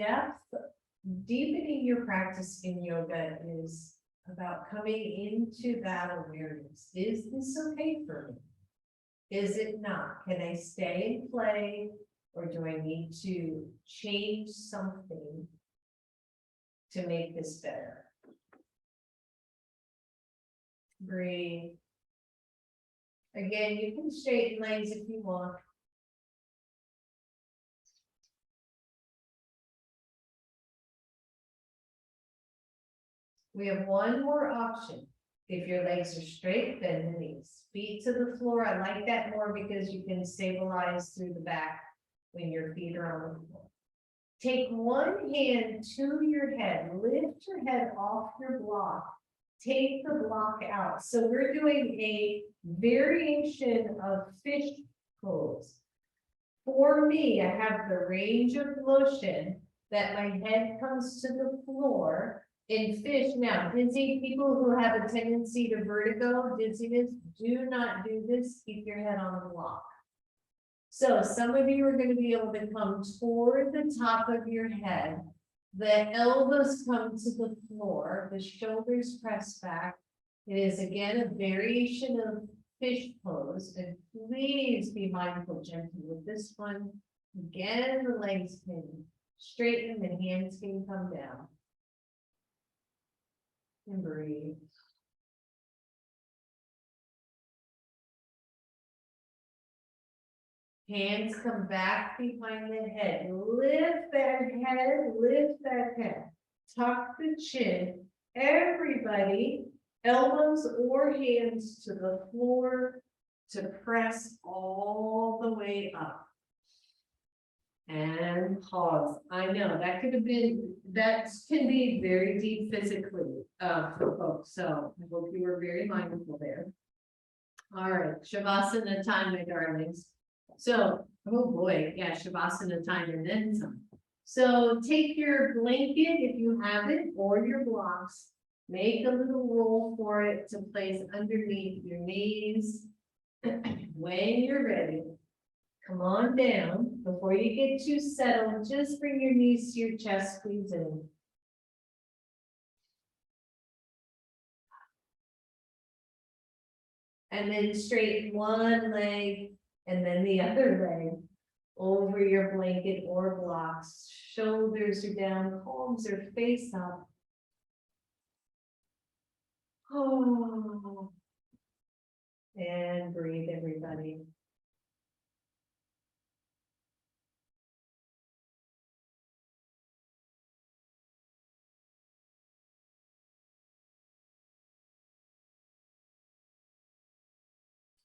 deepening your practice in yoga is about coming into that awareness. Is this okay for me? Is it not? Can I stay and play, or do I need to change something to make this better? Breathe. Again, you can straighten legs if you want. We have one more option. If your legs are straight, bend the knees. Feet to the floor. I like that more because you can stabilize through the back when your feet are on the floor. Take one hand to your head. Lift your head off your block. Take the block out. So we're doing a variation of fish pose. For me, I have the range of motion that my head comes to the floor. In fish, now, dizzy people who have a tendency to vertigo, dizziness, do not do this. Keep your head on the block. So some of you are going to be able to come toward the top of your head. The elbows come to the floor. The shoulders press back. It is again a variation of fish pose. And please be mindful, gentle with this one. Again, the legs can straighten, the hands can come down. And breathe. Hands come back behind the head. Lift that head, lift that head. Tuck the chin. Everybody, elbows or hands to the floor to press all the way up. And pause. I know that could have been, that can be very deep physically for folks. So I hope you were very mindful there. All right, Shavasana time, my darlings. So, oh boy, yeah, Shavasana time and then some. So take your blanket if you have it, or your blocks. Make a little roll for it to place underneath your knees. When you're ready, come on down. Before you get too settled, just bring your knees to your chest, squeeze in. And then straighten one leg and then the other leg over your blanket or blocks. Shoulders are down, palms are face up. Oh. And breathe, everybody.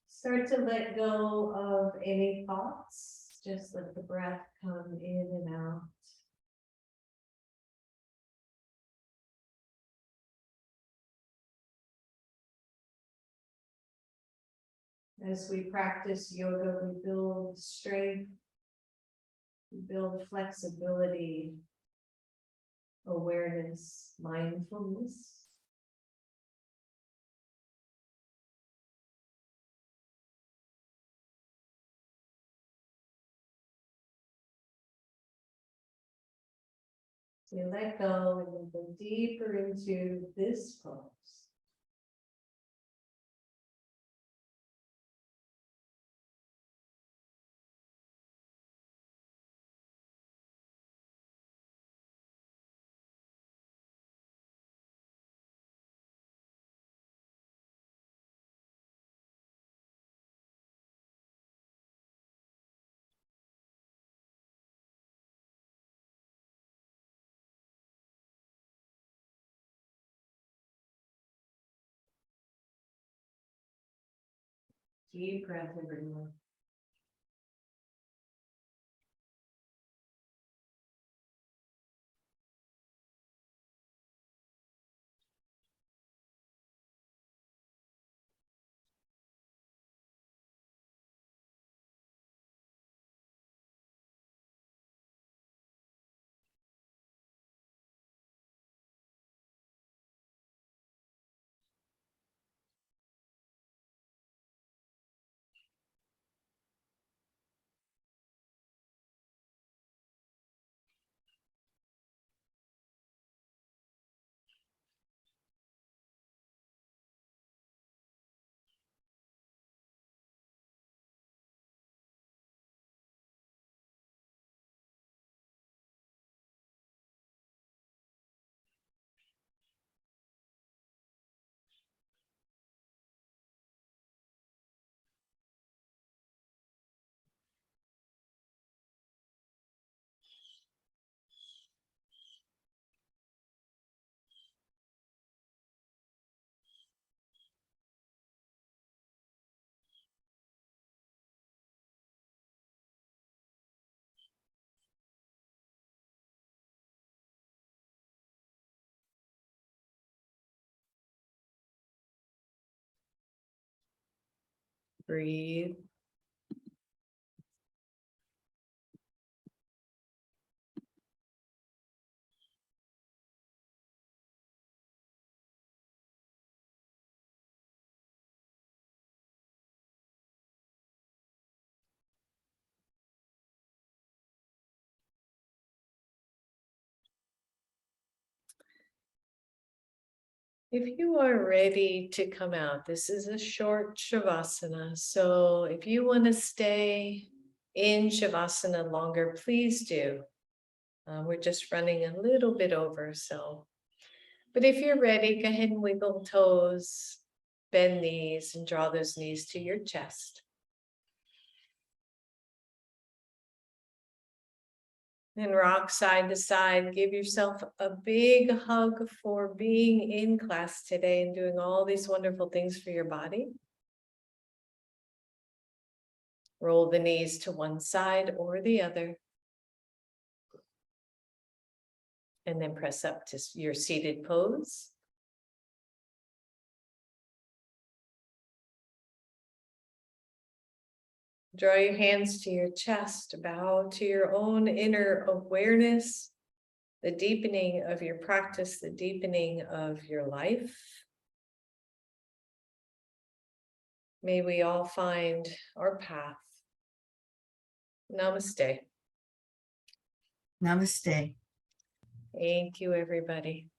Start to let go of any thoughts. Just let the breath come in and out. As we practice yoga, we build strength, we build flexibility, awareness, mindfulness. So you let go and then go deeper into this pose. Deep breath, everyone. Breathe. If you are ready to come out, this is a short Shavasana. So if you want to stay in Shavasana longer, please do. We're just running a little bit over, so. But if you're ready, go ahead and wiggle toes, bend knees, and draw those knees to your chest. And rock side to side. Give yourself a big hug for being in class today and doing all these wonderful things for your body. Roll the knees to one side or the other. And then press up to your seated pose. Draw your hands to your chest, bow to your own inner awareness, the deepening of your practice, the deepening of your life. May we all find our path. Namaste.
Namaste.
Thank you, everybody.